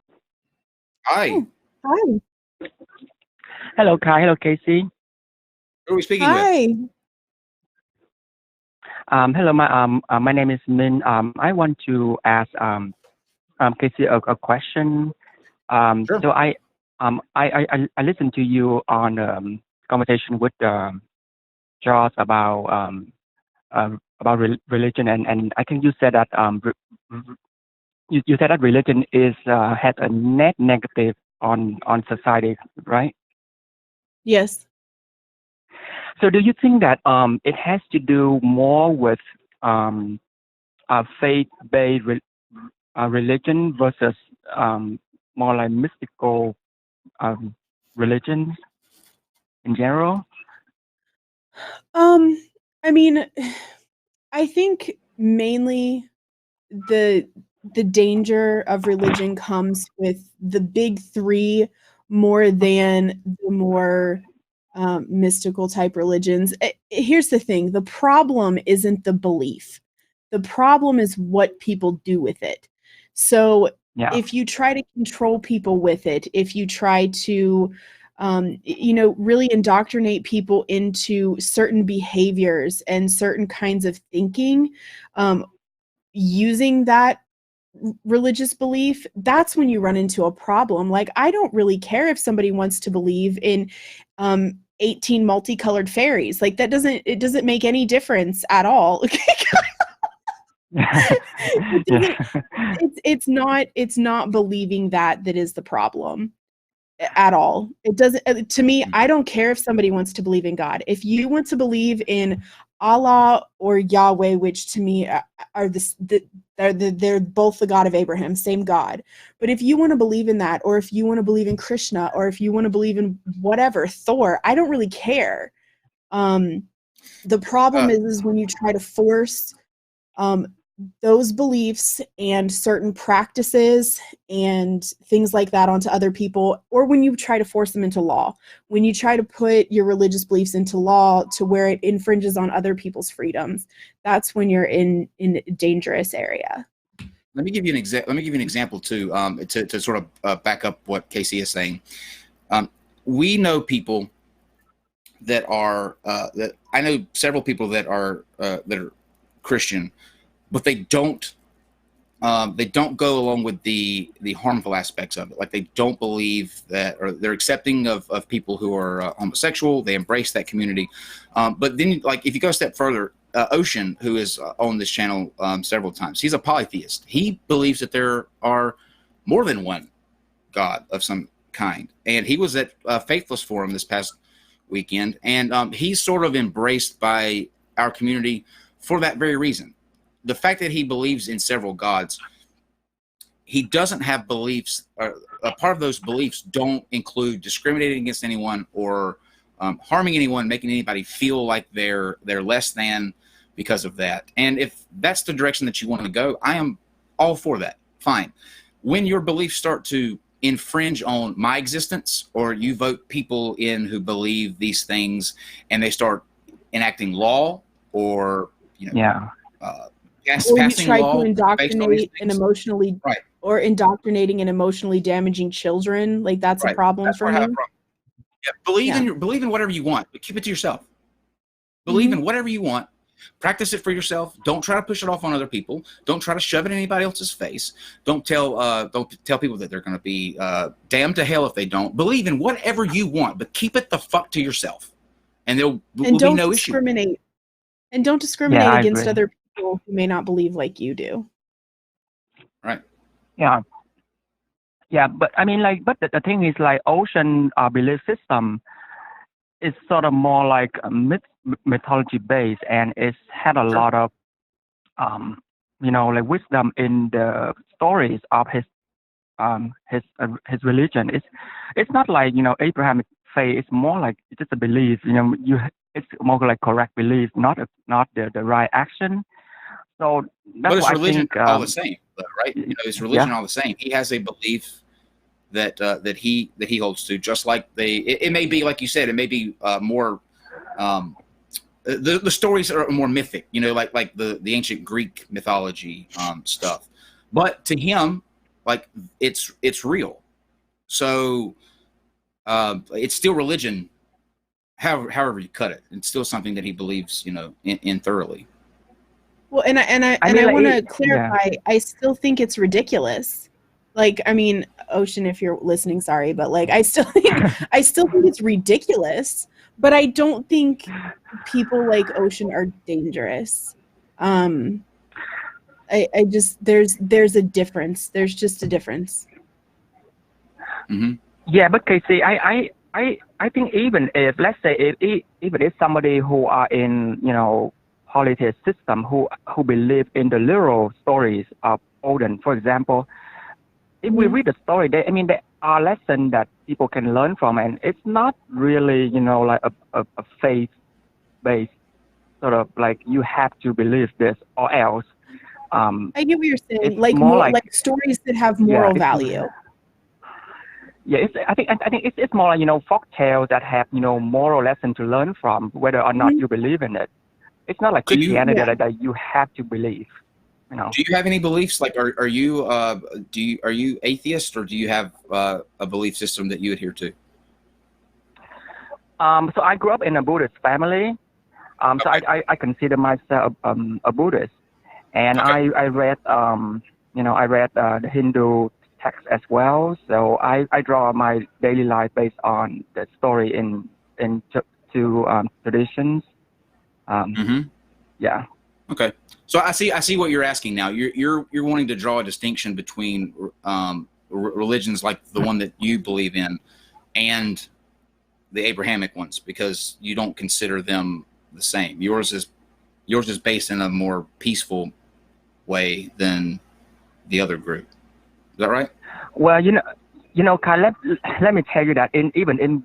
Hi. Oh, hi. Hello, Kai. Hello, Casey. Who are we speaking with? Hello, my name is Min. I want to ask Casey a question. Sure. So I listened to you on conversation with Charles about religion, and I think you said that you said that religion is had a net negative on society, right? Yes. So do you think that it has to do more with faith-based religion versus more like mystical religion in general? I mean, I think mainly the danger of religion comes with the big 3 more than the more mystical type religions. Here's the thing. The problem isn't the belief. The problem is what people do with it. So Yeah. if you try to control people with it, if you try to, really indoctrinate people into certain behaviors and certain kinds of thinking, using that religious belief, that's when you run into a problem. Like, I don't really care if somebody wants to believe in 18 multicolored fairies. Like, it doesn't make any difference at all. It's not believing that is the problem at all. It doesn't, to me, I don't care if somebody wants to believe in God. If you want to believe in Allah or Yahweh, which to me they're both the God of Abraham, same God. But if you want to believe in that, or if you want to believe in Krishna, or if you want to believe in whatever, Thor, I don't really care. The problem is when you try to force those beliefs and certain practices and things like that onto other people, or when you try to force them into law, when you try to put your religious beliefs into law to where it infringes on other people's freedoms, that's when you're in a dangerous area. Let me give you an example too, to sort of back up what Casey is saying. We know people that are that I know several people that are Christian, but they don't go along with the harmful aspects of it. Like, they don't believe that, or they're accepting of people who are homosexual. They embrace that community. But then, like, if you go a step further, Ocean, who is on this channel several times, he's a polytheist. He believes that there are more than one God of some kind. And he was at Faithless Forum this past weekend, and he's sort of embraced by our community for that very reason. The fact that he believes in several gods, he doesn't have beliefs, or a part of those beliefs don't include discriminating against anyone or harming anyone, making anybody feel like they're less than because of that. And if that's the direction that you want to go, I am all for that. Fine. When your beliefs start to infringe on my existence, or you vote people in who believe these things and they start enacting law, or or you try to indoctrinate and emotionally, right, or indoctrinating and emotionally damaging children, like that's a problem for me. Yeah, believe in whatever you want, but keep it to yourself. Believe in whatever you want. Practice it for yourself. Don't try to push it off on other people. Don't try to shove it in anybody else's face. Don't tell people that they're going to be damned to hell if they don't. Believe in whatever you want, but keep it the fuck to yourself, and there will be no issue. And don't discriminate against other people who may not believe like you do. Right. Yeah. Yeah, but I mean, like, but the thing is, like, Ocean belief system is sort of more like a mythology based, and it's had a lot of, like, wisdom in the stories of his religion. It's not like, Abrahamic faith. It's more like just a belief. It's more like correct belief, not the right action. So that's but his religion all the think, same, though, right? His religion all the same. He has a belief that he holds to, just like it may be, like you said, it may be more the stories are more mythic, like the ancient Greek mythology stuff. But to him, like, it's real. So it's still religion, however you cut it. It's still something that he believes, in thoroughly. Well, and I want to clarify. I still think it's ridiculous. Like, I mean, Ocean, if you're listening, sorry, but like, I still think it's ridiculous. But I don't think people like Ocean are dangerous. I just there's a difference. There's just a difference. Mm-hmm. Yeah, but Casey, I think even if, let's say, even if somebody who are in polytheist system who believe in the literal stories of Odin, for example, if we read the story, there are lessons that people can learn from, and it's not really like a faith-based sort of, like, you have to believe this or else. I get what you're saying. Like more like stories that have moral value. Yeah, I think it's more like folk tales that have moral lesson to learn from, whether or not you believe in it. it's not like Christianity that you have to believe. You know. Do you have any beliefs? Like, are you atheist, or do you have a belief system that you adhere to? So I grew up in a Buddhist family. So I consider myself a Buddhist, and I read I read the Hindu text as well. So I draw my daily life based on the story in two traditions. Yeah. Okay. So I see what you're asking now. You're wanting to draw a distinction between religions like the one that you believe in and the Abrahamic ones, because you don't consider them the same. Yours is based in a more peaceful way than the other group. Is that right? Well, Kyle, let me tell you that even in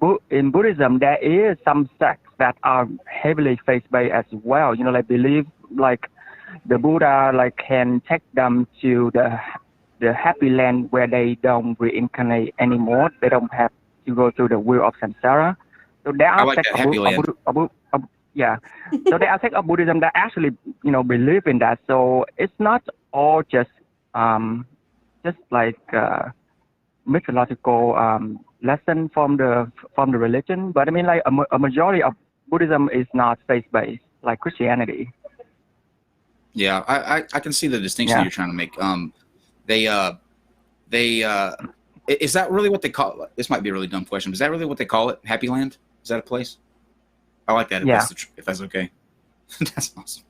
Buddhism, there is some sects that are heavily faith-based as well. Like believe like the Buddha can take them to the happy land where they don't reincarnate anymore. They don't have to go through the wheel of samsara. So there are sects So there are sects of Buddhism that actually believe in that. So it's not all just like mythological lesson from the religion, but I mean like a majority of Buddhism is not faith-based like Christianity. Yeah, I can see the distinction you're trying to make. Is that really what they call it? This might be a really dumb question, but is that really what they call it? Happy Land? Is that a place? I like that. If that's okay. That's awesome.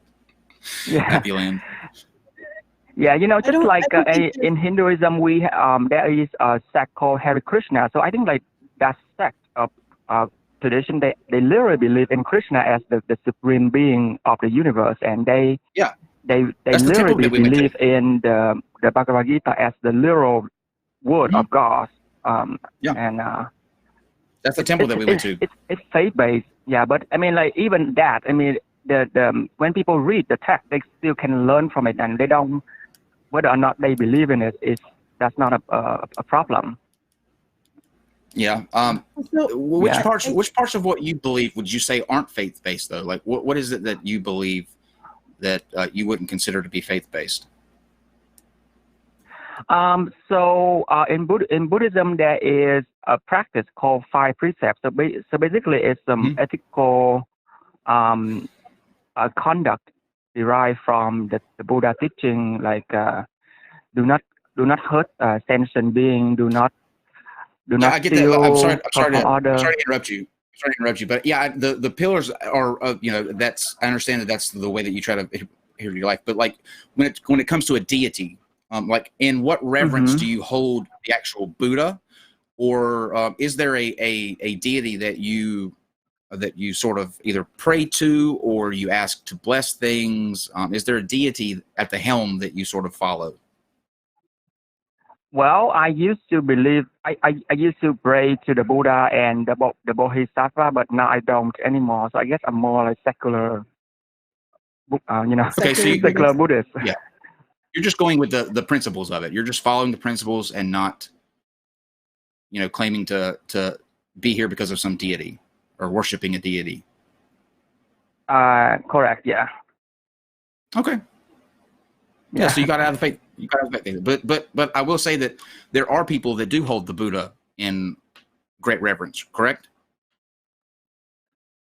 Yeah. Happy Land. Yeah, just like in Hinduism, we there is a sect called Hare Krishna. So I think like that sect of tradition, they literally believe in Krishna as the supreme being of the universe, and they literally believe in the Bhagavad Gita as the literal word of God. And that's the temple that we went to. It's faith-based, yeah. But I mean, like even that, I mean, the when people read the text, they still can learn from it, and they don't. Whether or not they believe in it that's not a problem. Yeah. Which parts of what you believe would you say aren't faith-based though? Like what is it that you believe that you wouldn't consider to be faith-based? So in Buddhism there is a practice called 5 precepts. So basically it's some ethical conduct derived from the Buddha teaching, like do not hurt sentient being, do not I get that. I'm sorry to interrupt you. But yeah, the pillars are that's, I understand that's the way that you try to adhere to your life. But like when it comes to a deity, like in what reverence do you hold the actual Buddha, or is there a deity that you sort of either pray to or you ask to bless things? Is there a deity at the helm that you sort of follow? Well, I used to believe, I used to pray to the Buddha and the Bodhisattva, but now I don't anymore. So I guess I'm more like secular, secular Buddhist. Yeah. You're just going with the principles of it. You're just following the principles and not, claiming to be here because of some deity or worshiping a deity. Correct. Yeah. Okay. Yeah. So you got to have the faith. You got to have faith. But I will say that there are people that do hold the Buddha in great reverence. Correct?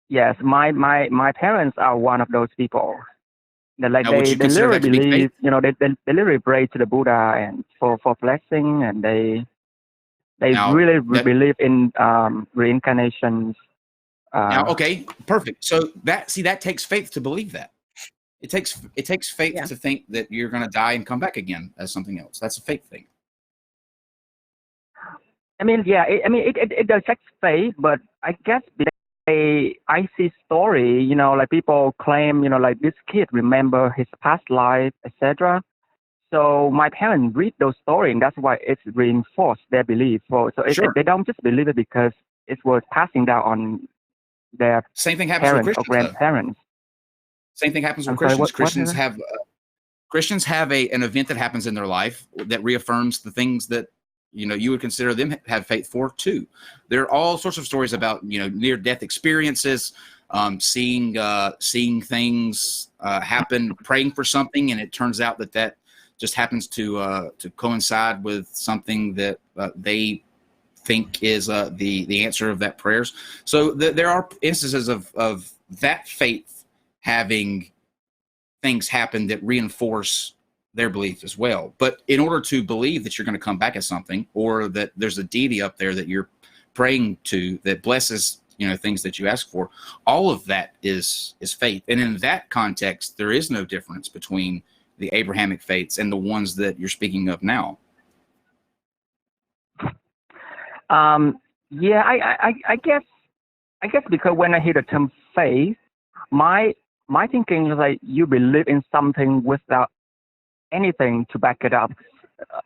Yes. My parents are one of those people. They literally believe, they literally pray to the Buddha and for blessing, and they really believe in reincarnations. Okay, perfect. So that takes faith to believe that. It takes faith to think that you're going to die and come back again as something else. That's a faith thing. I mean, yeah. It does take faith, but I guess I see story, like people claim, like this kid remember his past life, etc. So my parents read those stories, and that's why it's reinforced their belief. They don't just believe it because it was passing down on their same thing happens parents with Christians, or grandparents. Same thing happens with Christians. Christians have an event that happens in their life that reaffirms the things that you would consider them have faith for too. There are all sorts of stories about near-death experiences, seeing things happen, praying for something, and it turns out that just happens to coincide with something that they think is the answer of that prayers. So there are instances of that faith having things happen that reinforce their belief as well. But in order to believe that you're going to come back as something, or that there's a deity up there that you're praying to that blesses things that you ask for, all of that is faith. And in that context, there is no difference between the Abrahamic faiths and the ones that you're speaking of now. Yeah, I guess because when I hear the term faith, my thinking is like you believe in something without anything to back it up.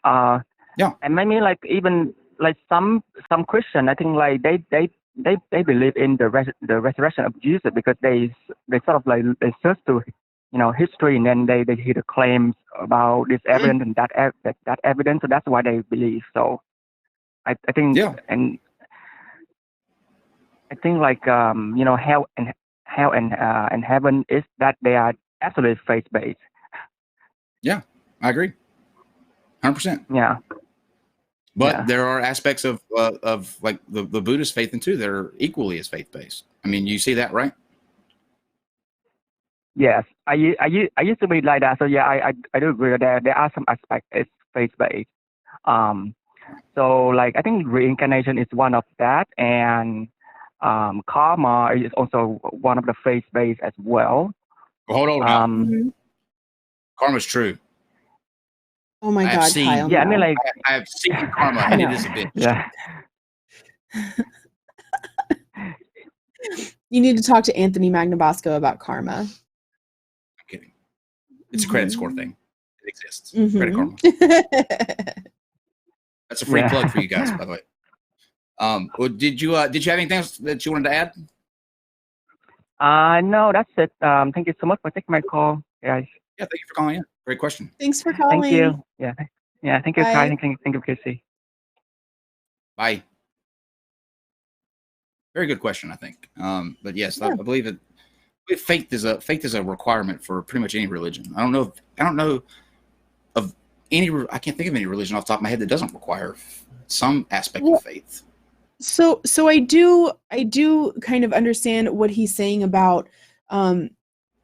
Yeah. And maybe like even like some Christian, I think like they believe in the resurrection of Jesus because they sort of like they search to history, and then they hear the claims about this evidence and that evidence, so that's why they believe. So I think and I think like hell and heaven is that they are absolutely faith based. Yeah, I agree, 100%. Yeah. But there are aspects of like the Buddhist faith too that are equally as faith based. I mean, you see that, right? Yes, I used to be like that. So yeah, I do agree that there are some aspects it's faith based. So like I think reincarnation is one of that, and karma is also one of the faith based as well. Hold on. Karma's true. Oh my God, Kyle. Yeah, I mean like I've seen karma, and it is a bitch. Yeah. You need to talk to Anthony Magnabosco about karma. I'm kidding. It's a credit score thing. It exists. Credit karma. That's a free plug for you guys, by the way. Well, did you have anything else that you wanted to add? No, that's it. Thank you so much for taking my call, guys. Yeah, thank you for calling in. Great question. Thanks for calling. Thank you. Yeah. Thank you, Kai. Thank you, Casey. Bye. Very good question, I think. But yes, I believe that faith is a requirement for pretty much any religion. I don't know of any. I can't think of any religion off the top of my head that doesn't require some aspect of faith. So I do kind of understand what he's saying about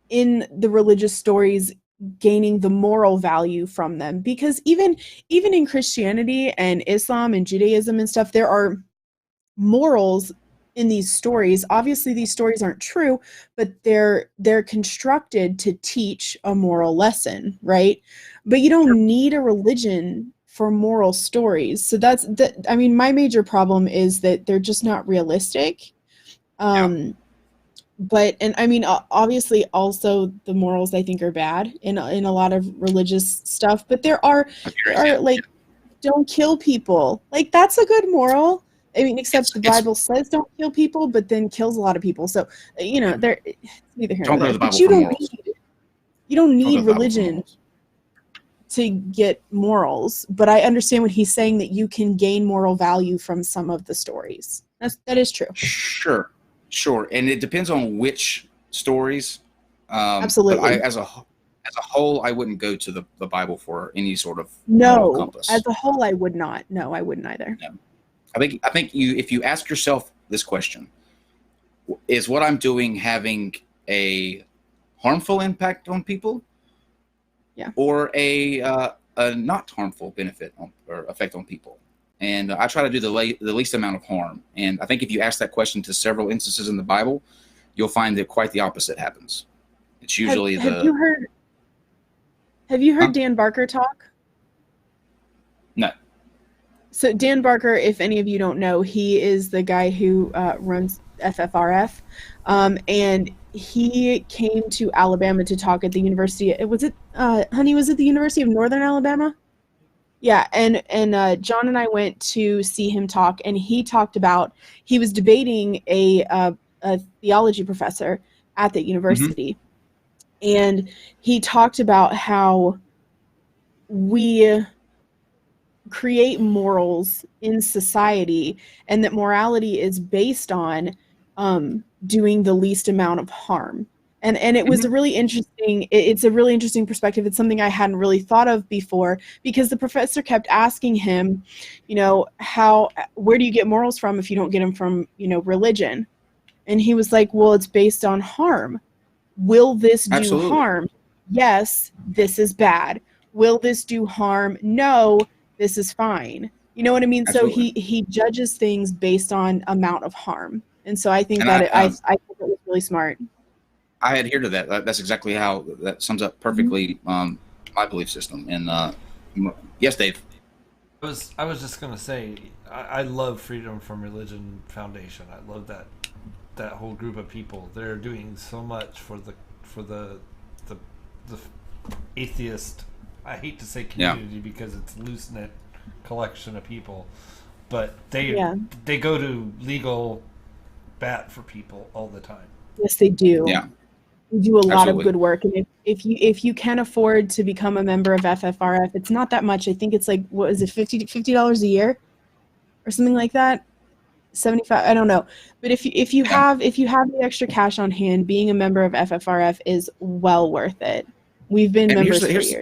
in the religious stories gaining the moral value from them, because even in Christianity and Islam and Judaism and stuff, there are morals in these stories. Obviously these stories aren't true, but they're constructed to teach a moral lesson, right? But you don't need a religion for moral stories. So I mean, my major problem is that they're just not realistic. But, and I mean, obviously also the morals I think are bad in a lot of religious stuff, but there are like, don't kill people. Like, that's a good moral. I mean, except the Bible says don't kill people, but then kills a lot of people. So, neither here nor there. But you don't need religion to get morals. But I understand what he's saying, that you can gain moral value from some of the stories. That is true. Sure, and it depends on which stories. Absolutely. But as a whole, I wouldn't go to the Bible for any sort of moral compass. As a whole, I would not. No, I wouldn't either. No. I think if you ask yourself this question, is what I'm doing having a harmful impact on people? Yeah. Or a not harmful benefit or effect on people? And I try to do the least amount of harm. And I think if you ask that question to several instances in the Bible, you'll find that quite the opposite happens. It's usually have you heard Dan Barker talk? No. So Dan Barker, if any of you don't know, he is the guy who runs FFRF, and he came to Alabama to talk at the University. Was it the University of Northern Alabama? Yeah, and John and I went to see him talk, and he talked about, he was debating a theology professor at the university, and he talked about how we create morals in society, and that morality is based on doing the least amount of harm. And it was a really interesting, it's a really interesting perspective. It's something I hadn't really thought of before, because the professor kept asking him, you know, where do you get morals from if you don't get them from, you know, religion? And he was like, well, it's based on harm. Will this do harm? Yes, this is bad. Will this do harm? No, this is fine. You know what I mean? Absolutely. So he judges things based on amount of harm. And so I think that I think it was really smart. I adhere to that. That's exactly how that sums up perfectly my belief system. And yes, Dave. I was just gonna say I love Freedom from Religion Foundation. I love that whole group of people. They're doing so much for the atheist. I hate to say community because it's loose knit collection of people, but they go to legal bat for people all the time. Yes, they do. Yeah. We do a lot of good work, and if you can afford to become a member of FFRF, it's not that much. I think it's like, what is it, $50 a year, or something like that, 75. I don't know, but if you have the extra cash on hand, being a member of FFRF is well worth it. We've been members for years.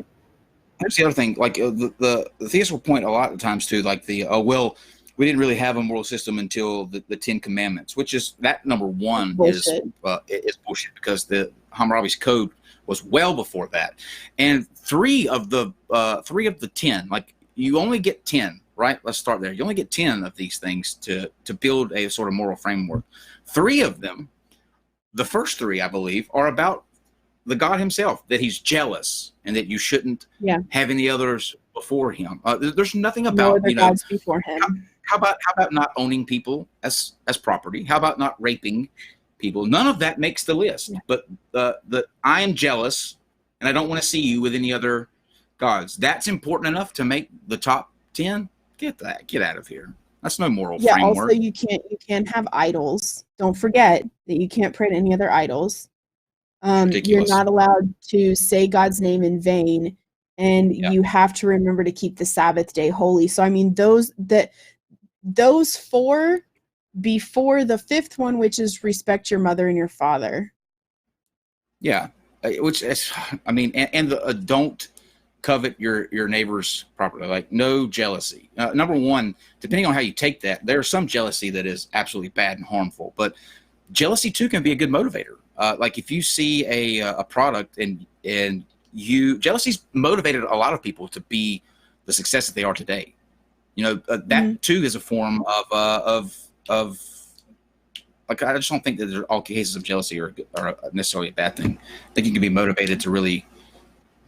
Here's the other thing, like the theists will point a lot of times to like we didn't really have a moral system until the Ten Commandments, which is that number one is bullshit, because the Hammurabi's code was well before that, and three of the 10, like you only get 10, right? Let's start there. You only get 10 of these things to build a sort of moral framework. 3 of them, the first 3, I believe, are about the God himself, that he's jealous and that you shouldn't have any others before him. There's nothing about gods before him. How about not owning people as property? How about not raping people? None of that makes the list. Yeah. But the I am jealous and I don't want to see you with any other gods. That's important enough to make the top 10. Get out of here. That's no moral framework. Also you can't have idols. Don't forget that you can't pray to any other idols. You're not allowed to say God's name in vain, and you have to remember to keep the Sabbath day holy. So I mean, those 4 before the 5th one, which is respect your mother and your father. Yeah, which is, I mean, and the don't covet your neighbor's property. Like no jealousy. Number one, depending on how you take that, there's some jealousy that is absolutely bad and harmful, but jealousy too can be a good motivator. Like if you see a product and jealousy's motivated a lot of people to be the success that they are today. You know, that too is a form of like, I just don't think that all cases of jealousy are necessarily a bad thing. I think you can be motivated to really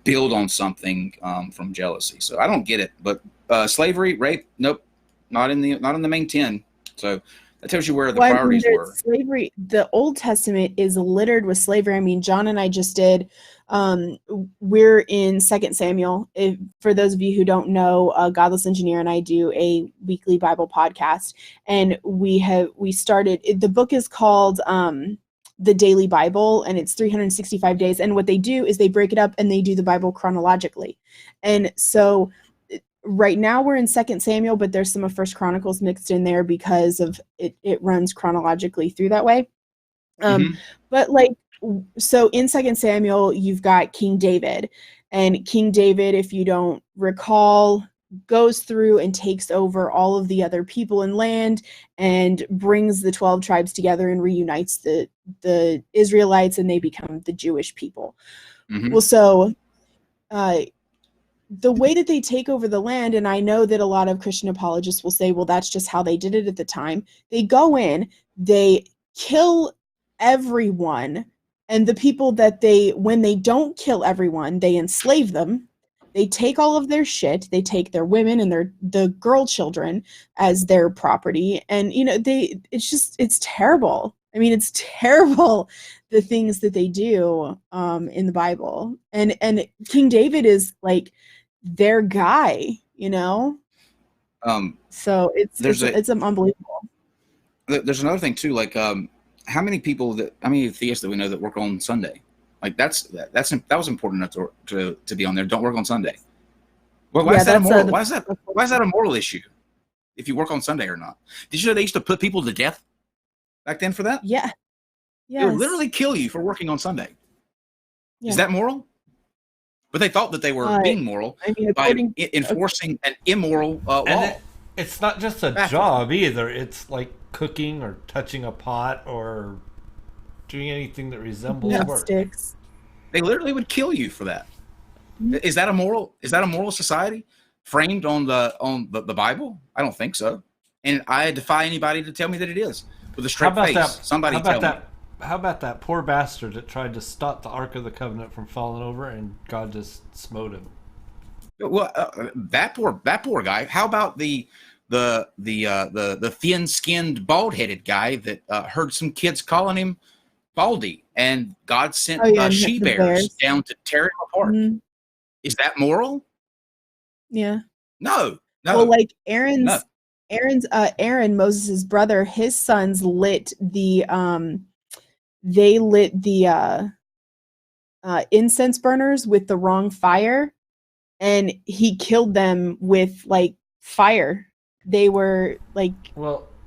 build on something from jealousy. So I don't get it, but slavery, rape, nope, not in the main 10. So that tells you where the priorities were. Slavery, the Old Testament is littered with slavery. I mean, John and I just did, we're in 2 Samuel. For those of you who don't know, Godless Engineer and I do a weekly Bible podcast, and we started, the book is called The Daily Bible, and it's 365 days. And what they do is they break it up and they do the Bible chronologically. And so right now we're in 2 Samuel, but there's some of 1 Chronicles mixed in there because of it runs chronologically through that way. But like, so in 2 Samuel, you've got King David, and King David, if you don't recall, goes through and takes over all of the other people in land and brings the 12 tribes together and reunites the Israelites, and they become the Jewish people. Well, so the way that they take over the land, and I know that a lot of Christian apologists will say, well, that's just how they did it at the time. They go in, they kill everyone, and the people that when they don't kill everyone, they enslave them. They take all of their shit. They take their women and the girl children as their property. And, you know, it's terrible. I mean, it's terrible, the things that they do in the Bible. And King David is like their guy, you know? So it's unbelievable. There's another thing too, like how many theists that we know that work on Sunday? Like that was important enough to be on there. Don't work on Sunday. Well, why is that immoral? Why is that a moral issue? If you work on Sunday or not? Did you know they used to put people to death back then for that? Yeah. They would Yes. literally kill you for working on Sunday. Yeah. Is that moral? But they thought that they were being moral by enforcing an immoral law. And it's not just a job either. It's like cooking or touching a pot or doing anything that resembles work. Sticks. They literally would kill you for that. Is that a moral? Is that a moral society framed on the Bible? I don't think so. And I defy anybody to tell me that it is with a straight face. Somebody tell me. How about that poor bastard that tried to stop the Ark of the Covenant from falling over, and God just smote him? Well, that poor guy. How about the thin-skinned, bald-headed guy that heard some kids calling him Baldy, and God sent she-bears down to tear him apart? Mm-hmm. Is that moral? Yeah. No. Well, like Aaron, Moses' brother, his sons lit the incense burners with the wrong fire, and he killed them with like fire. They were like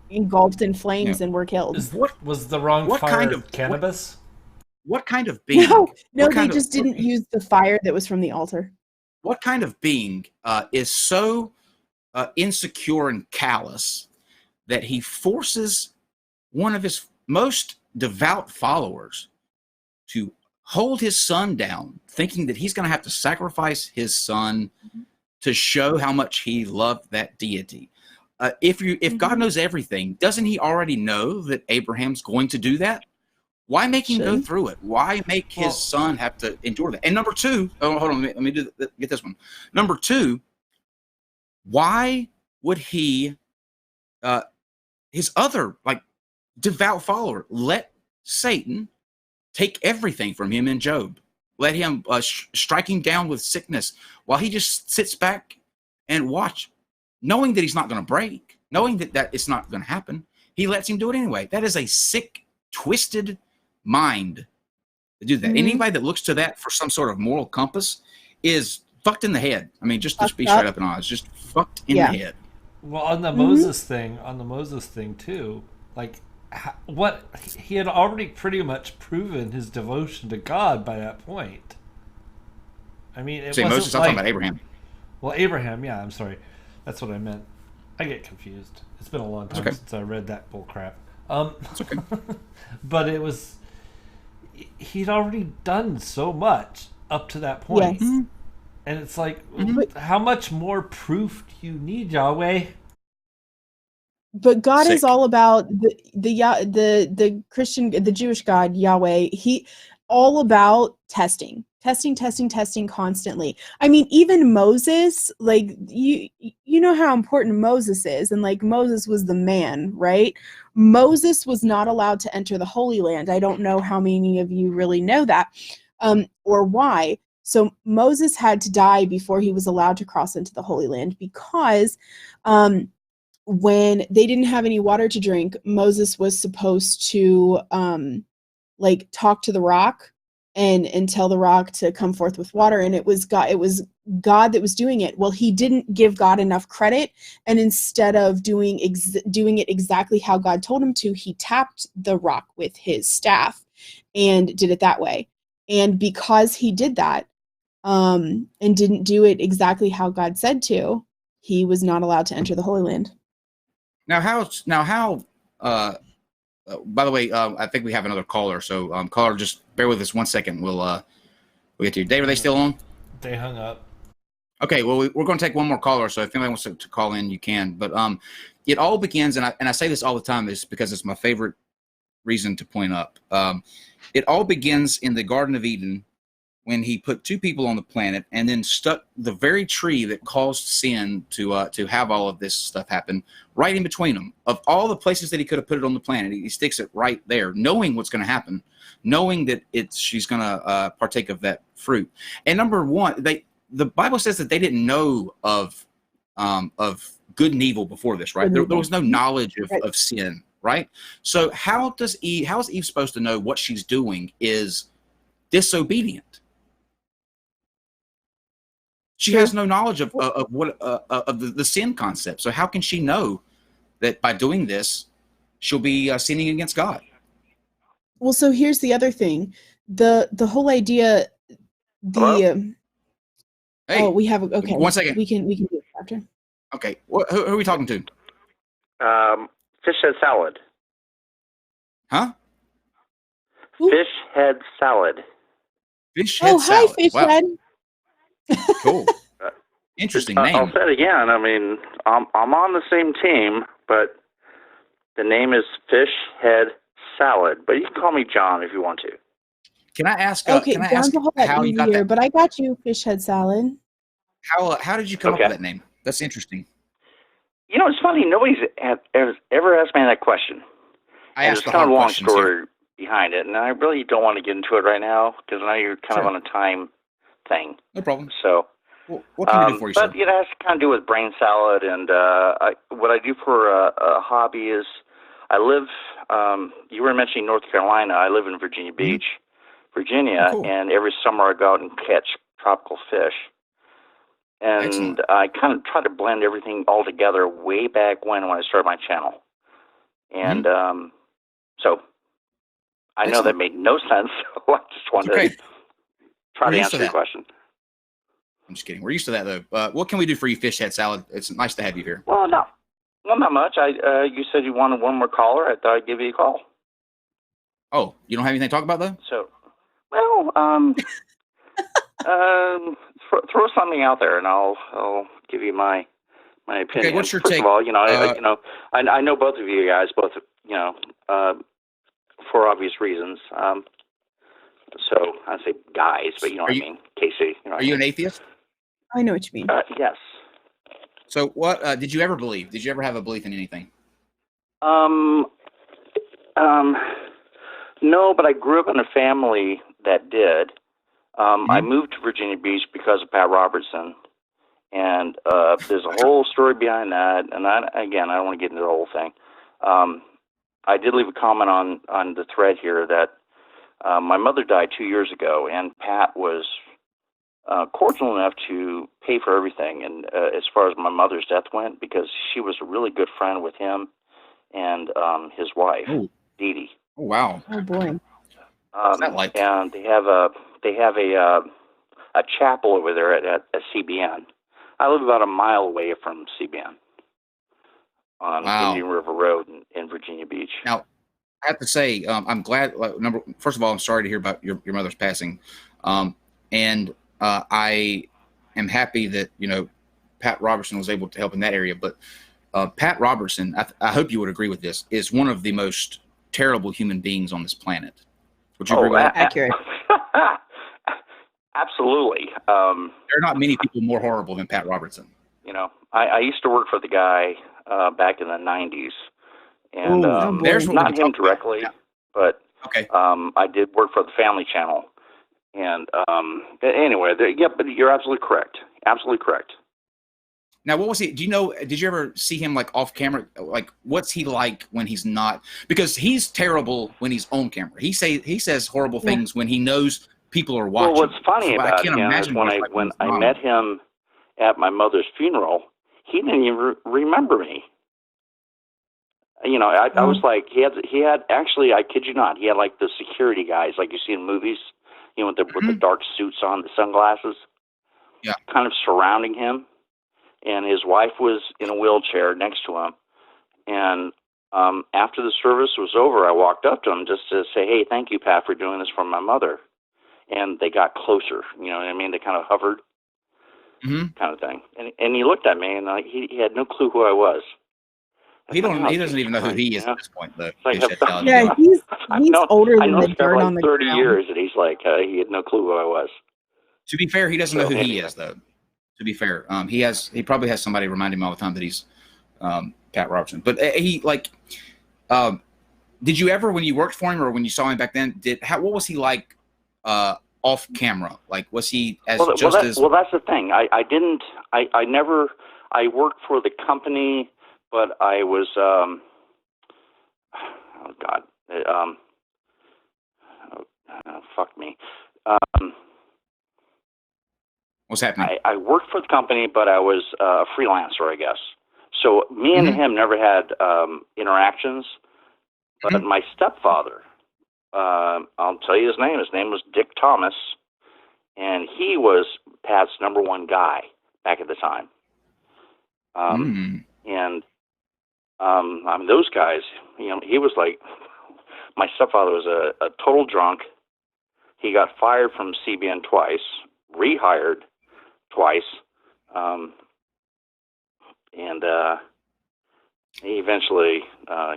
engulfed in flames and were killed. What was the wrong fire? Kind of cannabis? What kind of being? No, they just didn't use the fire that was from the altar. What kind of being is so insecure and callous that he forces one of his most devout followers to hold his son down, thinking that he's going to have to sacrifice his son to show how much he loved that deity? If God knows everything, doesn't he already know that Abraham's going to do that? Why make him go through it? Why make his son have to endure that? And number two, hold on, let me get this one. Number two, why would he, his other devout follower, let Satan take everything from him in Job? Let him strike him down with sickness while he just sits back and watch, knowing that he's not going to break, knowing that it's not going to happen. He lets him do it anyway. That is a sick, twisted mind to do that. Mm-hmm. Anybody that looks to that for some sort of moral compass is fucked in the head. I mean, just to be straight up and honest, just fucked in the head. Well, on the Moses thing too, what he had already pretty much proven his devotion to God by that point. I mean, it wasn't Moses, I'm talking about Abraham. Well, Abraham, yeah, I'm sorry. That's what I meant. I get confused. It's been a long time since I read that bull crap. It's okay. But it was, he'd already done so much up to that point. Yes. And it's like, how much more proof do you need, Yahweh? But God is all about the Christian, the Jewish God, Yahweh. He all about testing constantly. I mean, even Moses, you know how important Moses is, and Moses was the man, right? Moses was not allowed to enter the Holy Land. I don't know how many of you really know that, or why. So Moses had to die before he was allowed to cross into the Holy Land, because when they didn't have any water to drink, Moses was supposed to talk to the rock and tell the rock to come forth with water, and it was God that was doing it. Well, he didn't give God enough credit, and instead of doing it exactly how God told him to, he tapped the rock with his staff and did it that way. And because he did that, and didn't do it exactly how God said to, he was not allowed to enter the Holy Land. Now how by the way, I think we have another caller. So caller, just bear with us 1 second. We'll get to you. Dave, are they still on? They hung up. Okay, well, we're going to take one more caller. So if anybody wants to call in, you can. But it all begins, and I say this all the time, is because it's my favorite reason to point up. It all begins in the Garden of Eden, when he put two people on the planet and then stuck the very tree that caused sin to have all of this stuff happen right in between them. Of all the places that he could have put it on the planet, he sticks it right there, knowing what's going to happen, knowing that she's going to partake of that fruit. And number one, the Bible says that they didn't know of good and evil before this, right? There was no knowledge of sin, right? So how is Eve supposed to know what she's doing is disobedient? She has no knowledge of what of the sin concept. So how can she know that by doing this, she'll be sinning against God? Well, so here's the other thing. The whole idea, Hey, we have, okay. 1 second. We can do it after. Okay. Who are we talking to? Fish head salad. Huh? Fish head salad. Fish head hi, salad. Fish Wow. Head. Cool. Interesting name. I'll say it again. I mean, I'm on the same team, but the name is Fish Head Salad. But you can call me John if you want to. Can I ask? Okay, can I John's ask a whole lot how you got easier, that? but I got you Fish Head Salad. How did you come up with that name? That's interesting. You know, it's funny. Nobody's ever asked me that question. I asked there's the kind of a hard long questions story here. behind it, and I really don't want to get into it right now because I know you're kind of on a time thing. No problem. So, what can we do for you, sir? But it has to kind of do with brain salad, and what I do for a hobby is I live. You were mentioning North Carolina. I live in Virginia Beach, Virginia, and every summer I go out and catch tropical fish. And Excellent. I kind of try to blend everything all together way back when I started my channel. And so I know that made no sense. So I just wanted to try to answer your question. I'm just kidding. We're used to that, though. What can we do for you, Fish Head Salad? It's nice to have you here. Well, no. Well, not much. You said you wanted one more caller. I thought I'd give you a call. Oh, you don't have anything to talk about, though? So, well, throw something out there, and I'll give you my opinion. Okay, what's your First take? of all, I know both of you guys, for obvious reasons. So I say guys, but you know what I mean, Casey. You know are you an atheist? I know what you mean. Yes. So what did you ever believe? Did you ever have a belief in anything? No, but I grew up in a family that did. I moved to Virginia Beach because of Pat Robertson, and there's a whole story behind that. And I don't want to get into the whole thing. I did leave a comment on the thread here that my mother died 2 years ago, and Pat was cordial enough to pay for everything. And as far as my mother's death went, because she was a really good friend with him and his wife, Dee Dee. Oh wow! Oh boy! What's that like? And they have a chapel over there at CBN. I live about a mile away from CBN on Indian River Road in Virginia Beach. Now, I have to say, I'm glad. First of all, I'm sorry to hear about your mother's passing, and I am happy that Pat Robertson was able to help in that area. But Pat Robertson, I hope you would agree with this, is one of the most terrible human beings on this planet. Would you agree with that? Accurate. Absolutely. There are not many people more horrible than Pat Robertson. I used to work for the guy back in the 90s. And there's not him directly, but okay. I did work for the Family Channel. And anyway, but you're absolutely correct. Absolutely correct. Now, what was he? Do you know? Did you ever see him like off camera? Like, what's he like when he's not? Because he's terrible when he's on camera. He says horrible things when he knows people are watching. Well, what's funny about him is when I met him at my mother's funeral, he didn't even remember me. I was like, he had actually, I kid you not, he had like the security guys like you see in movies, with the dark suits on, the sunglasses, kind of surrounding him. And his wife was in a wheelchair next to him. And after the service was over, I walked up to him just to say, hey, thank you, Pat, for doing this for my mother. And they got closer, you know what I mean? They kind of hovered, kind of thing. And he looked at me, and he had no clue who I was. He doesn't even know who he is at this point, though. He's older than the dirt on the 30 ground. years, and he's like, he had no clue who I was. To be fair, he doesn't know who he is, though. To be fair, he probably has somebody remind him all the time that he's Pat Robertson. But did you ever, when you worked for him or when you saw him back then, what was he like off camera? Like, was he as Well, that's the thing. I worked for the company, but I was fuck me. What's happening? I worked for the company, but I was a freelancer, I guess. So me and him never had interactions. But my stepfather I'll tell you his name. His name was Dick Thomas, and he was Pat's #1 guy back at the time. And I mean, those guys, you know, he was like, my stepfather was a total drunk. He got fired from CBN twice, rehired twice, and he eventually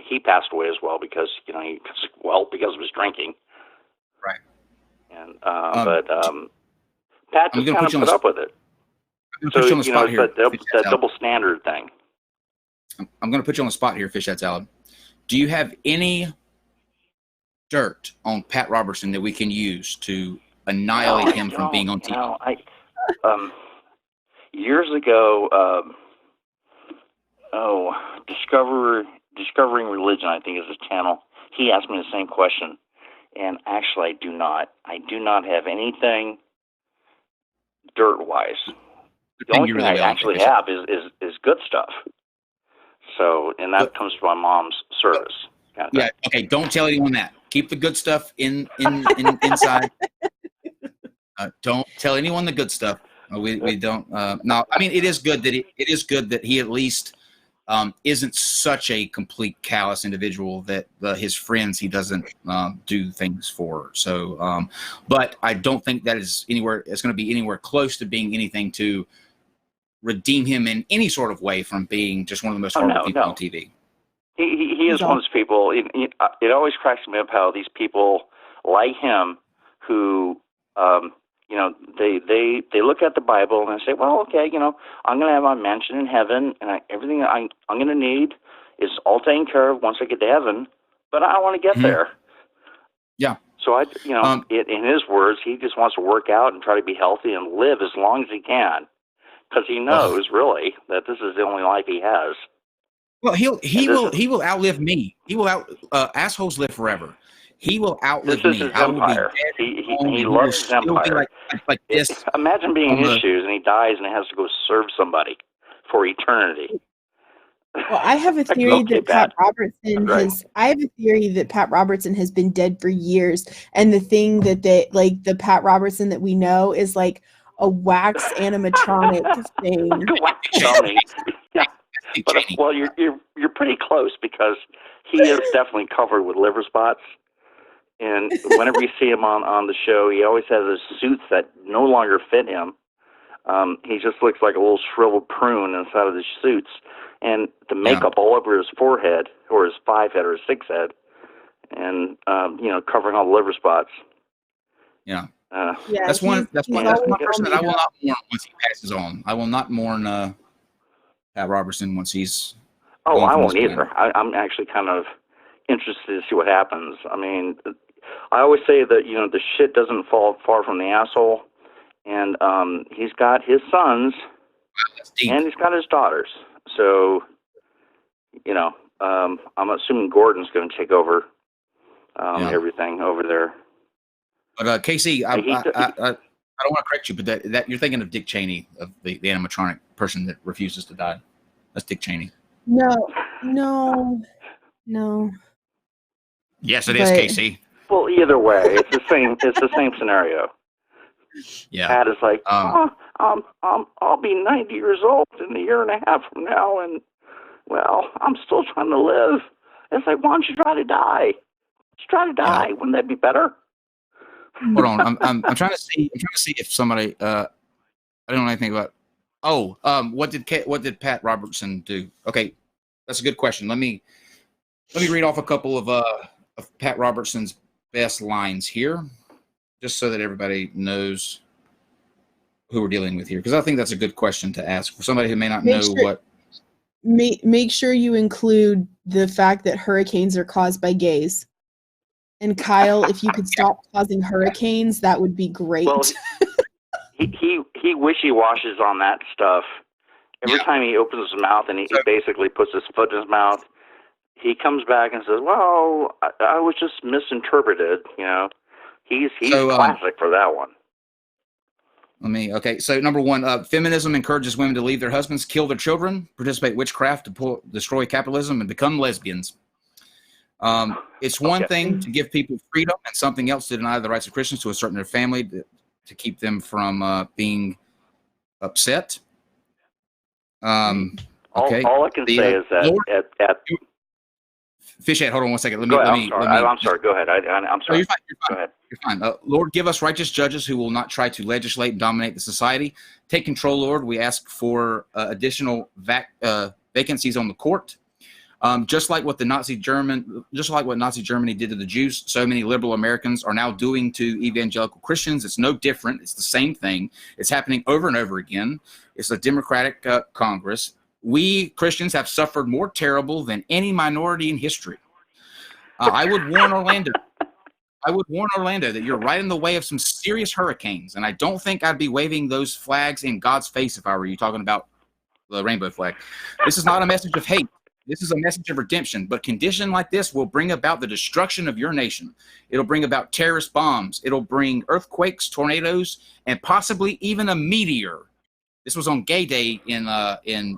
he passed away as well because because of his drinking. Right. And Pat just kind of put up with it. So you know, that double standard thing. I'm going to put you on the spot here, Fish Head Salad. Do you have any dirt on Pat Robertson that we can use to annihilate him from being on TV? Years ago, Discovering Religion, I think is his channel. He asked me the same question, and actually, I do not. I do not have anything dirt-wise. The only thing I actually have is good stuff. So, and that comes from my mom's service. Kind of yeah. Okay. Don't tell anyone that. Keep the good stuff inside. Don't tell anyone the good stuff. We don't. No, I mean, it is good that he at least isn't such a complete callous individual that his friends he doesn't do things for. So, but I don't think that is anywhere. It's going to be anywhere close to being anything to redeem him in any sort of way from being just one of the most horrible people on TV. He is one of those people. It always cracks me up how these people like him who, you know, they look at the Bible and they say, well, okay, you know, I'm going to have my mansion in heaven, and everything I'm going to need is all taken care of once I get to heaven, but I don't want to get there. Yeah. So in his words, he just wants to work out and try to be healthy and live as long as he can, because he knows really that this is the only life he has. Well, he will outlive me. He will assholes live forever. He will outlive me. This is his empire. He loves his empire. Like this. Imagine being in his shoes and he dies and he has to go serve somebody for eternity. Well, I have a theory that Pat Robertson I have a theory that Pat Robertson has been dead for years, and the thing that the Pat Robertson that we know is like a wax animatronic thing. Yeah. But, well, you're pretty close, because he is definitely covered with liver spots. And whenever you see him on the show, he always has his suits that no longer fit him. He just looks like a little shriveled prune inside of his suits. And the makeup all over his forehead, or his 5 head, or his 6 head, and you know, covering all the liver spots. Yeah. That's one person that I will not mourn once he passes on. I will not mourn Pat Robertson once he's. Oh, I won't either. I'm actually kind of interested to see what happens. I mean, I always say that, you know, the shit doesn't fall far from the asshole, and he's got his sons, and he's got his daughters. So, you know, I'm assuming Gordon's going to take over everything over there. But Casey, I don't want to correct you, but that you're thinking of Dick Cheney, of the animatronic person that refuses to die. That's Dick Cheney. No. Yes, it is, Casey. Well, either way, it's the same. It's the same scenario. Yeah. Pat is like, I'll be 90 years old in a year and a half from now, and well, I'm still trying to live. It's like, why don't you try to die? Just try to die. Wouldn't that be better? Hold on, I'm trying to see. I'm trying to see if somebody. I don't know anything about. Oh, what did Pat Robertson do? Okay, that's a good question. Let me read off a couple of Pat Robertson's best lines here, just so that everybody knows who we're dealing with here, because I think that's a good question to ask for somebody who may not know what. Make sure you include the fact that hurricanes are caused by gays. And Kyle, if you could stop causing hurricanes, that would be great. Well, he wishy-washes on that stuff. Every time he opens his mouth and he basically puts his foot in his mouth, he comes back and says, well, I was just misinterpreted, you know. He's classic for that one. So number one, feminism encourages women to leave their husbands, kill their children, participate in witchcraft to destroy capitalism, and become lesbians. It's one thing to give people freedom and something else to deny the rights of Christians to assert in their family to keep them from being upset. All I can say is that Lord, at Fishhead, hold on one second. I'm sorry. Go ahead. I'm sorry. No, you're fine. Go ahead. You're fine. Lord, give us righteous judges who will not try to legislate and dominate the society. Take control, Lord. We ask for additional vacancies on the court. Just like what Nazi Germany did to the Jews, so many liberal Americans are now doing to evangelical Christians. It's no different. It's the same thing. It's happening over and over again. It's a Democratic Congress. We Christians have suffered more terrible than any minority in history. I would warn Orlando. That you're right in the way of some serious hurricanes, and I don't think I'd be waving those flags in God's face if I were you, talking about the rainbow flag. This is not a message of hate. This is a message of redemption. But condition like this will bring about the destruction of your nation. It'll bring about terrorist bombs. It'll bring earthquakes, tornadoes, and possibly even a meteor. This was on Gay Day in Disneyland.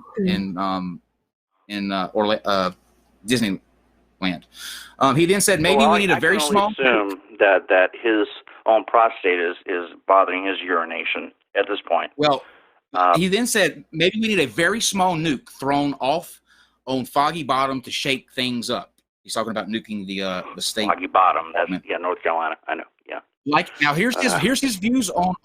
He then said, maybe we need a very small. I can only assume that his own prostate is bothering his urination at this point. Well, he then said, maybe we need a very small nuke thrown off on Foggy Bottom to shake things up. He's talking about nuking the state. Foggy Bottom, that's North Carolina. I know. Yeah. Like now, here's his views on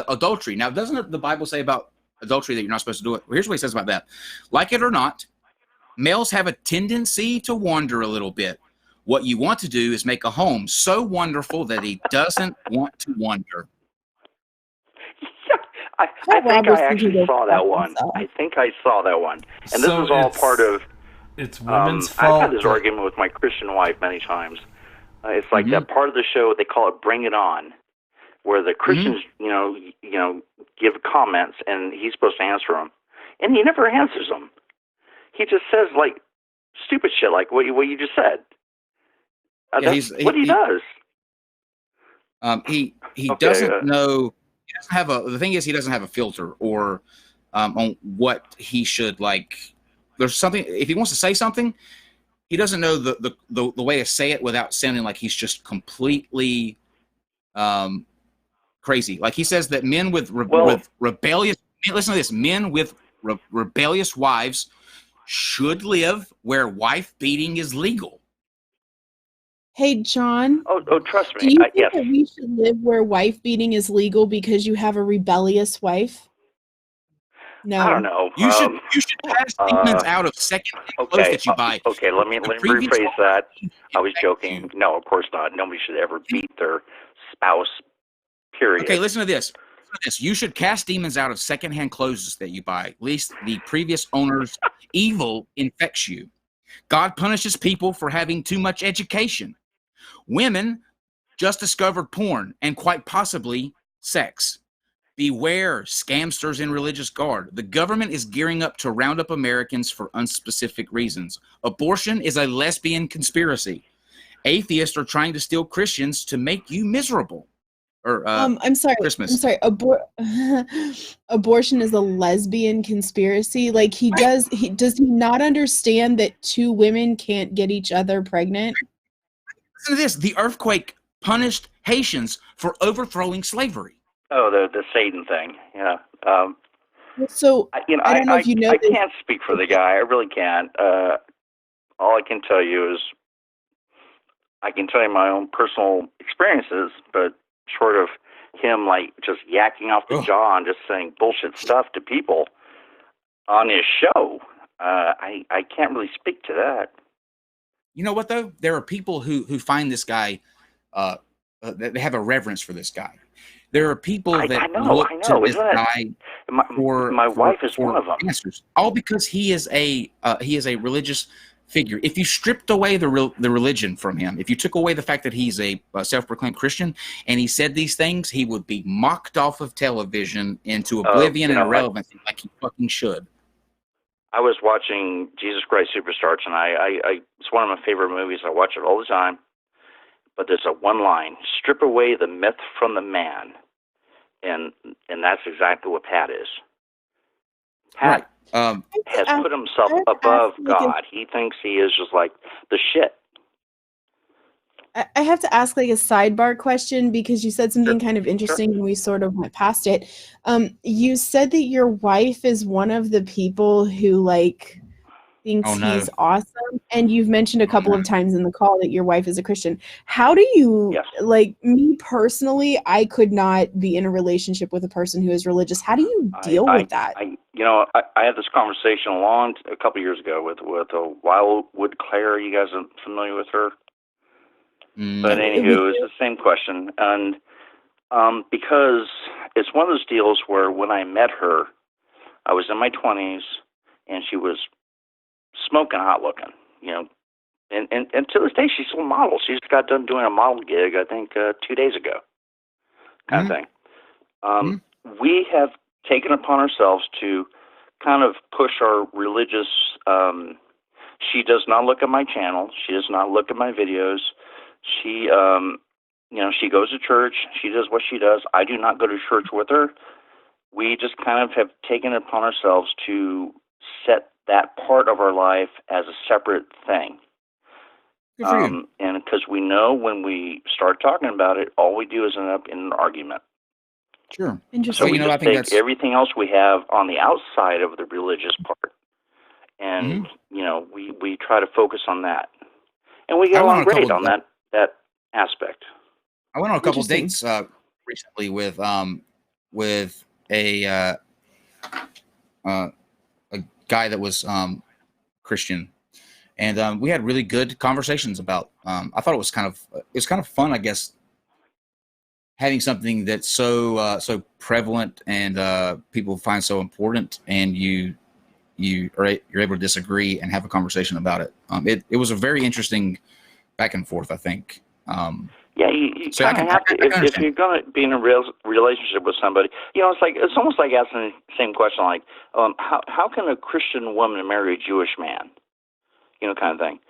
adultery. Now, doesn't the Bible say about adultery that you're not supposed to do it? Well, here's what he says about that. Like it or not, males have a tendency to wander a little bit. What you want to do is make a home so wonderful that he doesn't want to wander. I think I actually saw that one. I think I saw that one. And this is all part of. It's women's fault. I've had this argument with my Christian wife many times. It's like that part of the show, they call it Bring It On, where the Christians, give comments and he's supposed to answer them. And he never answers them. He just says, like, stupid shit like what you just said. That's what he does. He doesn't know. He doesn't have the thing is, he doesn't have a filter or on what he should like. There's something, if he wants to say something, he doesn't know the way to say it without sounding like he's just completely crazy. Like he says that men with rebellious, listen to this, men with rebellious wives should live where wife beating is legal. Hey, John. Oh, trust me. Do you think that we should live where wife beating is legal because you have a rebellious wife? No. I don't know. You should pass demons out of second-hand clothes that you buy. Okay, let me rephrase that. I was joking. No, of course not. Nobody should ever beat their spouse, period. Okay, listen to this. You should cast demons out of second-hand clothes that you buy. At least the previous owner's evil infects you. God punishes people for having too much education. Women just discovered porn and quite possibly sex. Beware scamsters in religious guard. The government is gearing up to round up Americans for unspecific reasons. Abortion is a lesbian conspiracy. Atheists are trying to steal Christians to make you miserable. Or I'm sorry. Christmas. I'm sorry. Abortion is a lesbian conspiracy. Like does he not understand that two women can't get each other pregnant? Listen to this. The earthquake punished Haitians for overthrowing slavery. Oh, the Satan thing. Yeah. So I don't know if you know. I can't speak for the guy. I really can't. All I can tell you is I can tell you my own personal experiences, but short of him like just yakking off the jaw and just saying bullshit stuff to people on his show, I can't really speak to that. You know what though? There are people who find this guy, they have a reverence for this guy. There are people that look to this guy. My wife is one of them. Answers, all because he is a religious figure. If you stripped away the religion from him, if you took away the fact that he's a self-proclaimed Christian and he said these things, he would be mocked off of television into oblivion and irrelevancy, like he fucking should. I was watching Jesus Christ Superstar tonight. It's one of my favorite movies. I watch it all the time. But there's a one line: strip away the myth from the man, and that's exactly what Pat is. Pat has put himself above God. He thinks he is just like the shit. I have to ask like a sidebar question because you said something kind of interesting and we sort of went past it. You said that your wife is one of the people who like thinks he's awesome, and you've mentioned a couple of times in the call that your wife is a Christian. How do you like me personally? I could not be in a relationship with a person who is religious. How do you deal with that? I had this conversation a couple years ago with Wildwood Claire. You guys are familiar with her? But anywho, it's the same question, and because it's one of those deals where when I met her, I was in my 20s, and she was smoking hot looking, and to this day she's still a model. She just got done doing a model gig, I think 2 days ago, kind of thing. We have taken upon ourselves to kind of push our religious. She does not look at my channel. She does not look at my videos. She, she goes to church. She does what she does. I do not go to church with her. We just kind of have taken it upon ourselves to set that part of our life as a separate thing. Good for you. And because we know when we start talking about it, all we do is end up in an argument. Sure. So we just take everything else we have on the outside of the religious part, and we try to focus on that, and we get along great on that aspect. I went on a couple dates recently with a guy that was Christian, and we had really good conversations about. I thought it was kind of fun, I guess, having something that's so prevalent and people find so important, and you're able to disagree and have a conversation about it. It was a very interesting back and forth, I think. You kind of have to, if you're going to be in a relationship with somebody, it's almost like asking the same question, like, how can a Christian woman marry a Jewish man? Kind of thing.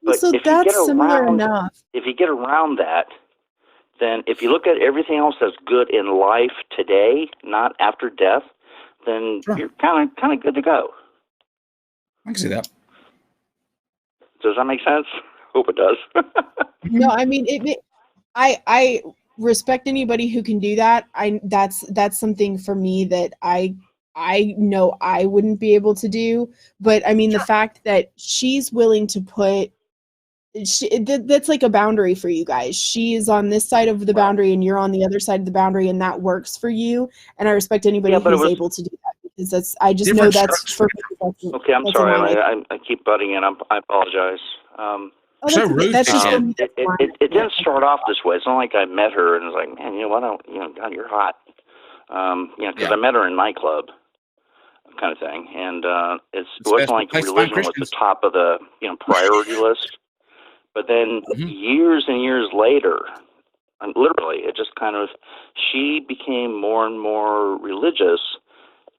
But so that's similar enough. If you get around that, then if you look at everything else that's good in life today, not after death, then you're kind of good to go. I can see that. Does that make sense? Hope it does. No, I mean I respect anybody who can do that. That's something for me that I know I wouldn't be able to do. But I mean the fact that she's willing to put that's like a boundary for you guys. She is on this side of the boundary and you're on the other side of the boundary, and that works for you. And I respect anybody who's able to do that, because I just know that's for me. Okay, I'm sorry. I keep butting in. I apologize. So rude. It didn't start off this way. It's not like I met her and was like, man, God, you're hot. Because I met her in nightclub, kind of thing, and it wasn't like religion was the top of the priority list. But then years and years later, and literally, it just kind of, she became more and more religious,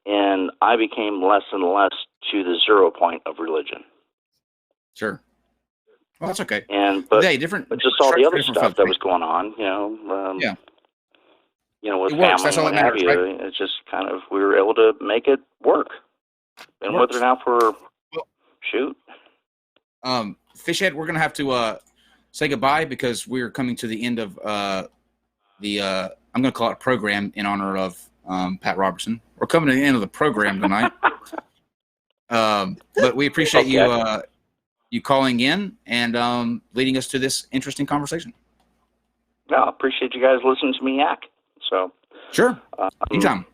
and I became less and less to the 0 point of religion. Sure. Well, that's okay. But different. But just all the other stuff that was going on, with family and what have you. Right? It's just kind of, we were able to make it work. Been with her now for Fishhead, we're gonna have to say goodbye because we're coming to the end of the I'm gonna call it program in honor of Pat Robertson. We're coming to the end of the program tonight. But we appreciate you calling in and leading us to this interesting conversation. Yeah, I appreciate you guys listening to me yak. So sure, anytime.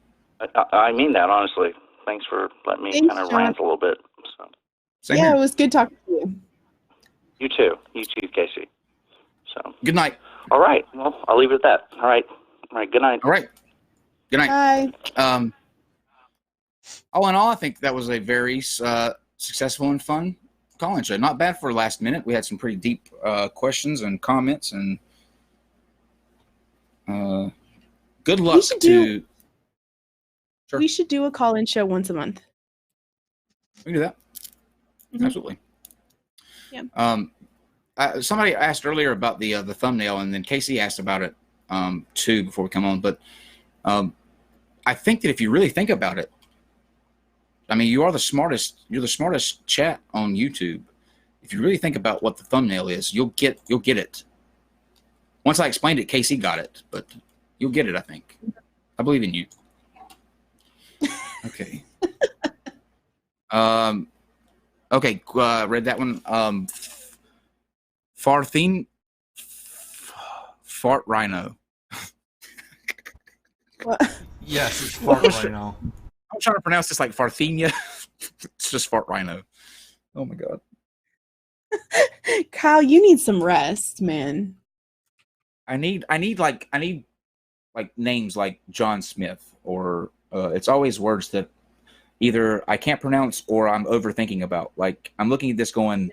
I mean that honestly. Thanks for letting me kind of rant a little bit. So. It was good talking to you. You too, Casey. So good night. All right. Well, I'll leave it at that. All right. Good night. All right. Good night. Bye. All in all, I think that was a very successful and fun call-in show. Not bad for last minute. We had some pretty deep questions and comments, and good luck to. Sure. We should do a call-in show once a month. We can do that. Mm-hmm. Absolutely. Yeah. Somebody asked earlier about the thumbnail, and then Casey asked about it too before we come on. But I think that if you really think about it, I mean, you're the smartest chat on YouTube. if you really think about what the thumbnail is, you'll get it. Once I explained it, Casey got it, but you'll get it, I think. I believe in you. Okay. Okay, read that one. Fart Rhino. What? Yes, it's Fart Rhino. I'm trying to pronounce this like Farthenia. It's just Fart Rhino. Oh my god. Kyle, you need some rest, man. I need names like John Smith, or it's always words that either I can't pronounce or I'm overthinking about. Like I'm looking at this going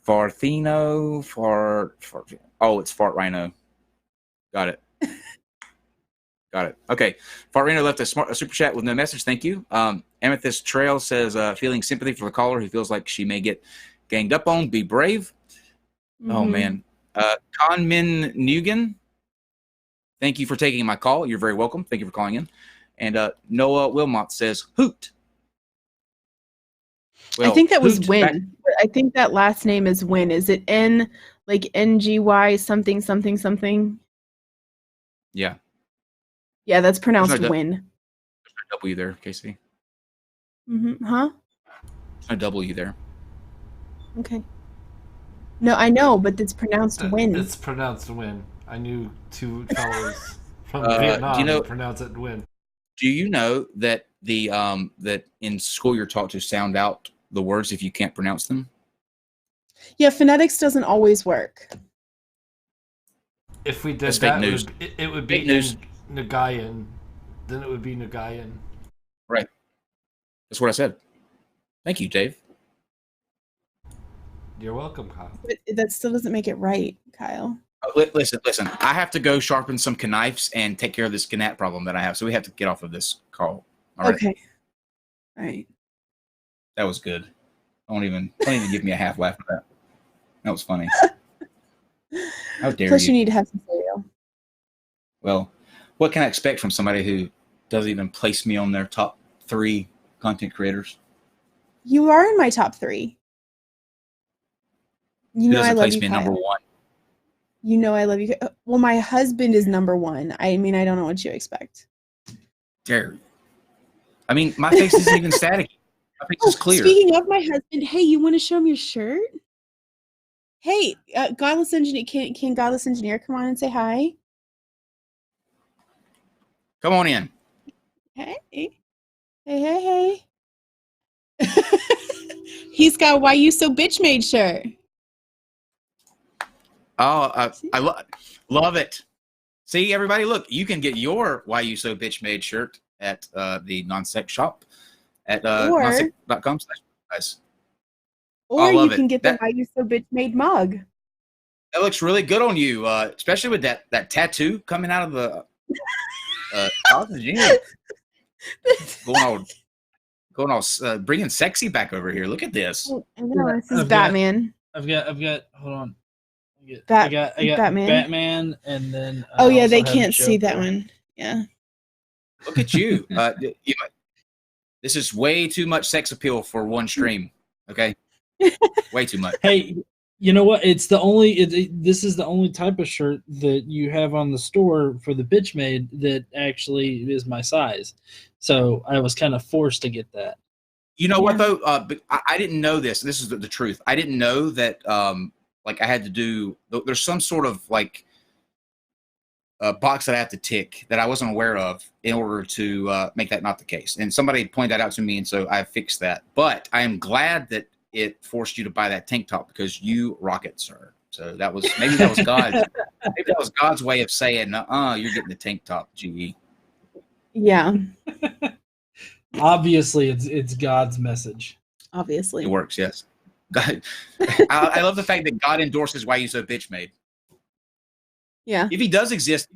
Farthino, it's Fart Rhino. Got it. Got it. Okay. Fart Rhino left a super chat with no message. Thank you. Amethyst Trail says, feeling sympathy for the caller who feels like she may get ganged up on. Be brave. Mm-hmm. Oh, man. Conmin Nugan, thank you for taking my call. You're very welcome. Thank you for calling in. And Noah Wilmot says, hoot. Well, I think that was Win. I think that last name is Win. Is it N, like NGY something, something, something? Yeah. Yeah, that's pronounced Win. There's no W there, Casey. Mm-hmm. Huh? There's no W there. Okay. No, I know, but it's pronounced Win. It's pronounced Win. I knew two fellows from Vietnam who pronounce it Win. Do you know that that in school you're taught to sound out the words if you can't pronounce them? Yeah, phonetics doesn't always work. If we did that, it would be Nagayan. Then it would be Nagayan. Right. That's what I said. Thank you, Dave. You're welcome, Kyle. But that still doesn't make it right, Kyle. Listen. I have to go sharpen some knives and take care of this gnat problem that I have. So we have to get off of this call. All right? Okay. All right. That was good. Don't even give me a half laugh at that. That was funny. How dare you? Plus, you need to have some cereal. Well, what can I expect from somebody who doesn't even place me on their top 3 content creators? You are in my top 3. You know I love place you, me Kyle. number 1. You know I love you. Well, my husband is number 1. I mean, I don't know what you expect. Dare you. I mean, my face isn't even static. My face is clear. Speaking of my husband, hey, you want to show him your shirt? Hey, Godless Engineer, can Godless Engineer come on and say hi? Come on in. Hey. He's got Why You So Bitch Made shirt. Oh, I love it. See, everybody, look, you can get your Why You So Bitch Made shirt at the NonSec shop at nonsec.com/. Or you can get the Why You So Bitch Made mug. That looks really good on you, especially with that tattoo coming out of the going all bringing sexy back over here. Look at this. I know, this is Batman. I've got. Hold on. I got Batman, and then. Oh yeah, they can't see that one. Yeah. Look at you. This is way too much sex appeal for one stream. Okay. Way too much. Hey, you know what? It's the only. This is the only type of shirt that you have on the store for the bitch made that actually is my size. So I was kind of forced to get that. You know what though? I didn't know this. This is the truth. I didn't know that. Like I had to do. There's some sort of like a box that I have to tick that I wasn't aware of in order to make that not the case. And somebody pointed that out to me, and so I fixed that. But I am glad that it forced you to buy that tank top because you rock it, sir. So that was God. Maybe that was God's way of saying, you're getting the tank top, GE. Yeah. Obviously, it's God's message. Obviously, it works. Yes. God, I love the fact that God endorses Why You So Bitch Made. Yeah. If he does exist,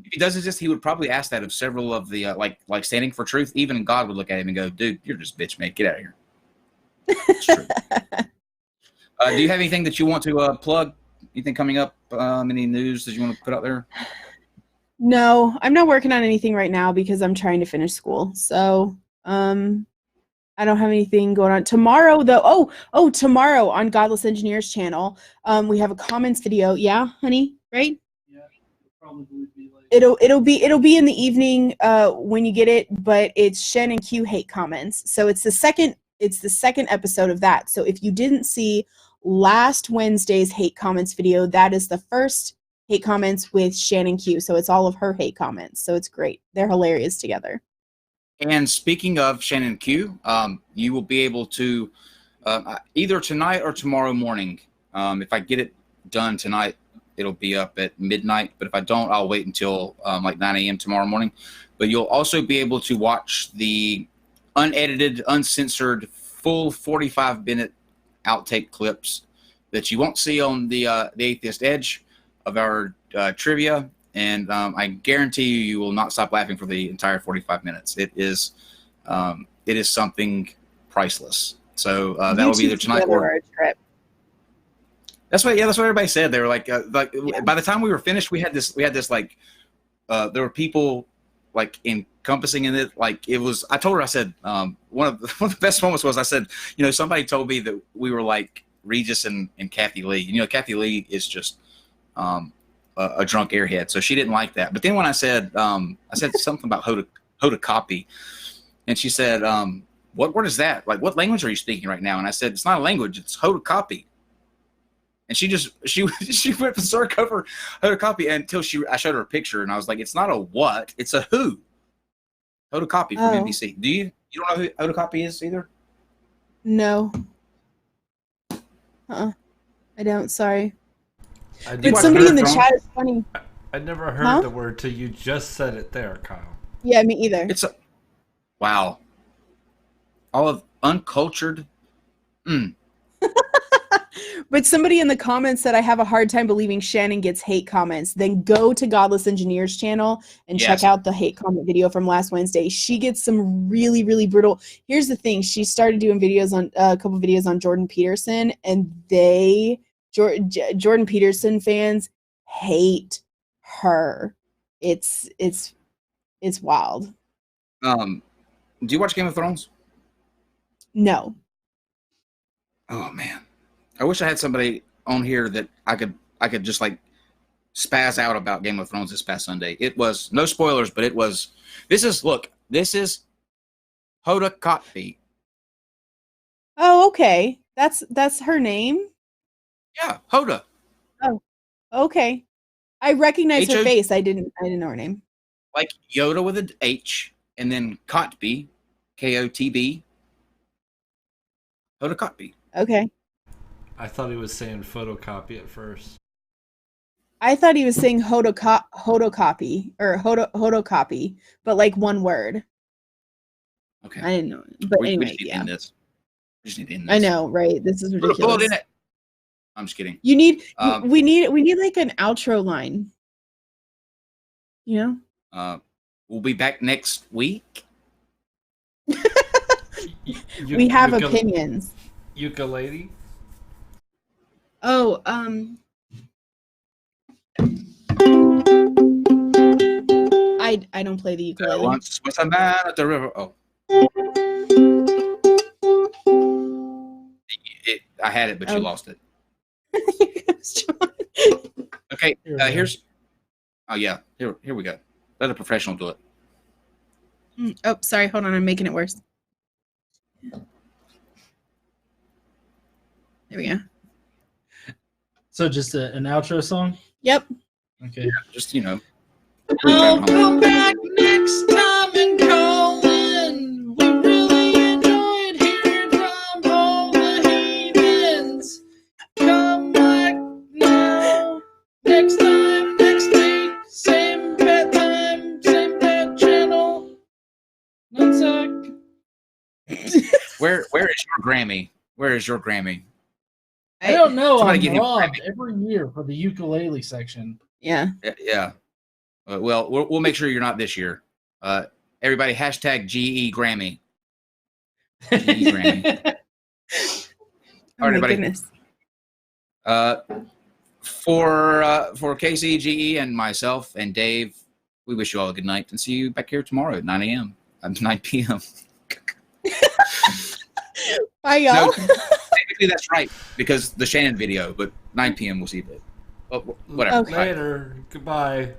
he would probably ask that of several of the like Standing for Truth. Even God would look at him and go, "Dude, you're just bitch made. Get out of here." It's true. Do you have anything that you want to plug? Anything coming up? Any news that you want to put out there? No, I'm not working on anything right now because I'm trying to finish school. So, I don't have anything going on tomorrow though. Tomorrow on Godless Engineers channel, we have a comments video. Yeah, honey, right? Yeah, probably would be like. It'll be in the evening when you get it, but it's Shen and Q hate comments. So it's the second episode of that. So if you didn't see last Wednesday's hate comments video, that is the first hate comments with Shen and Q. So it's all of her hate comments. So it's great. They're hilarious together. And speaking of Shannon Q, you will be able to either tonight or tomorrow morning. If I get it done tonight, it'll be up at midnight. But if I don't, I'll wait until like 9 a.m. tomorrow morning. But you'll also be able to watch the unedited, uncensored, full 45-minute outtake clips that you won't see on the Atheist Edge of our trivia. And I guarantee you will not stop laughing for the entire 45 minutes. It is something priceless. So that will be either tonight or trip. That's what everybody said. They were like by the time we were finished, we had this like there were people like encompassing in it. Like it was. I told her, I said one of the best moments was I said, somebody told me that we were like Regis and Kathy Lee. Kathy Lee is just a drunk airhead, so she didn't like that. But then when I said something about Hoda copy, and she said, "What word is that? Like, what language are you speaking right now?" And I said, "It's not a language; it's Hoda copy." And she went to start cover Hoda copy until I showed her a picture, and I was like, "It's not a what? It's a who." Hoda copy from NBC. You don't know who Hoda copy is either? No. I don't. Sorry. But somebody in the chat is funny. I never heard the word till you just said it there, Kyle. Yeah, me either. Wow. All of uncultured. But somebody in the comments said I have a hard time believing Shannon gets hate comments. Then go to Godless Engineers channel and check out the hate comment video from last Wednesday. She gets some really, really brutal. Here's the thing. She started doing videos on a couple videos on Jordan Peterson, and Jordan Peterson fans hate her. It's wild. Do you watch Game of Thrones? No. Oh man, I wish I had somebody on here that I could just like spaz out about Game of Thrones this past Sunday. It was no spoilers, but it was. This is Hoda Kotb. Oh, okay. That's her name. Yeah, Hoda. Oh, okay. I recognize her face. I didn't know her name. Like Yoda with an H, and then Kotb, Kotb. Hoda Kotb. Okay. I thought he was saying photocopy at first. I thought he was saying hodocopy or hodocopy, but like one word. Okay. I didn't know. But anyway, we just need to end this. I know, right? This is ridiculous. I'm just kidding. You need we need like an outro line. You know? We'll be back next week. We have opinions. Ukulele? Oh, I don't play the ukulele. Once was a man at the river. Oh. I had it, but you lost it. Okay, here's. Oh yeah, here we go. Let a professional do it. Oh, sorry. Hold on, I'm making it worse. There we go. So just an outro song? Yep. Okay. Yeah, just I'll come back next time and call in. We really enjoyed hearing from all the heathens. Come back now. Next time, next week. Same bad time, same bad channel. NonSec. Where is your Grammy? Where is your Grammy? I don't know. Somebody I'm robbed every year for the ukulele section. Yeah. Yeah. Well, we'll make sure you're not this year. Everybody, hashtag GE Grammy. GE Grammy. All right, everybody. Goodness. For Casey, GE, and myself and Dave, we wish you all a good night and see you back here tomorrow at 9 a.m. 9 p.m. Bye, y'all. No, technically that's right because the Shannon video, but 9 p.m. we'll see that. Oh, whatever. Later. Goodbye.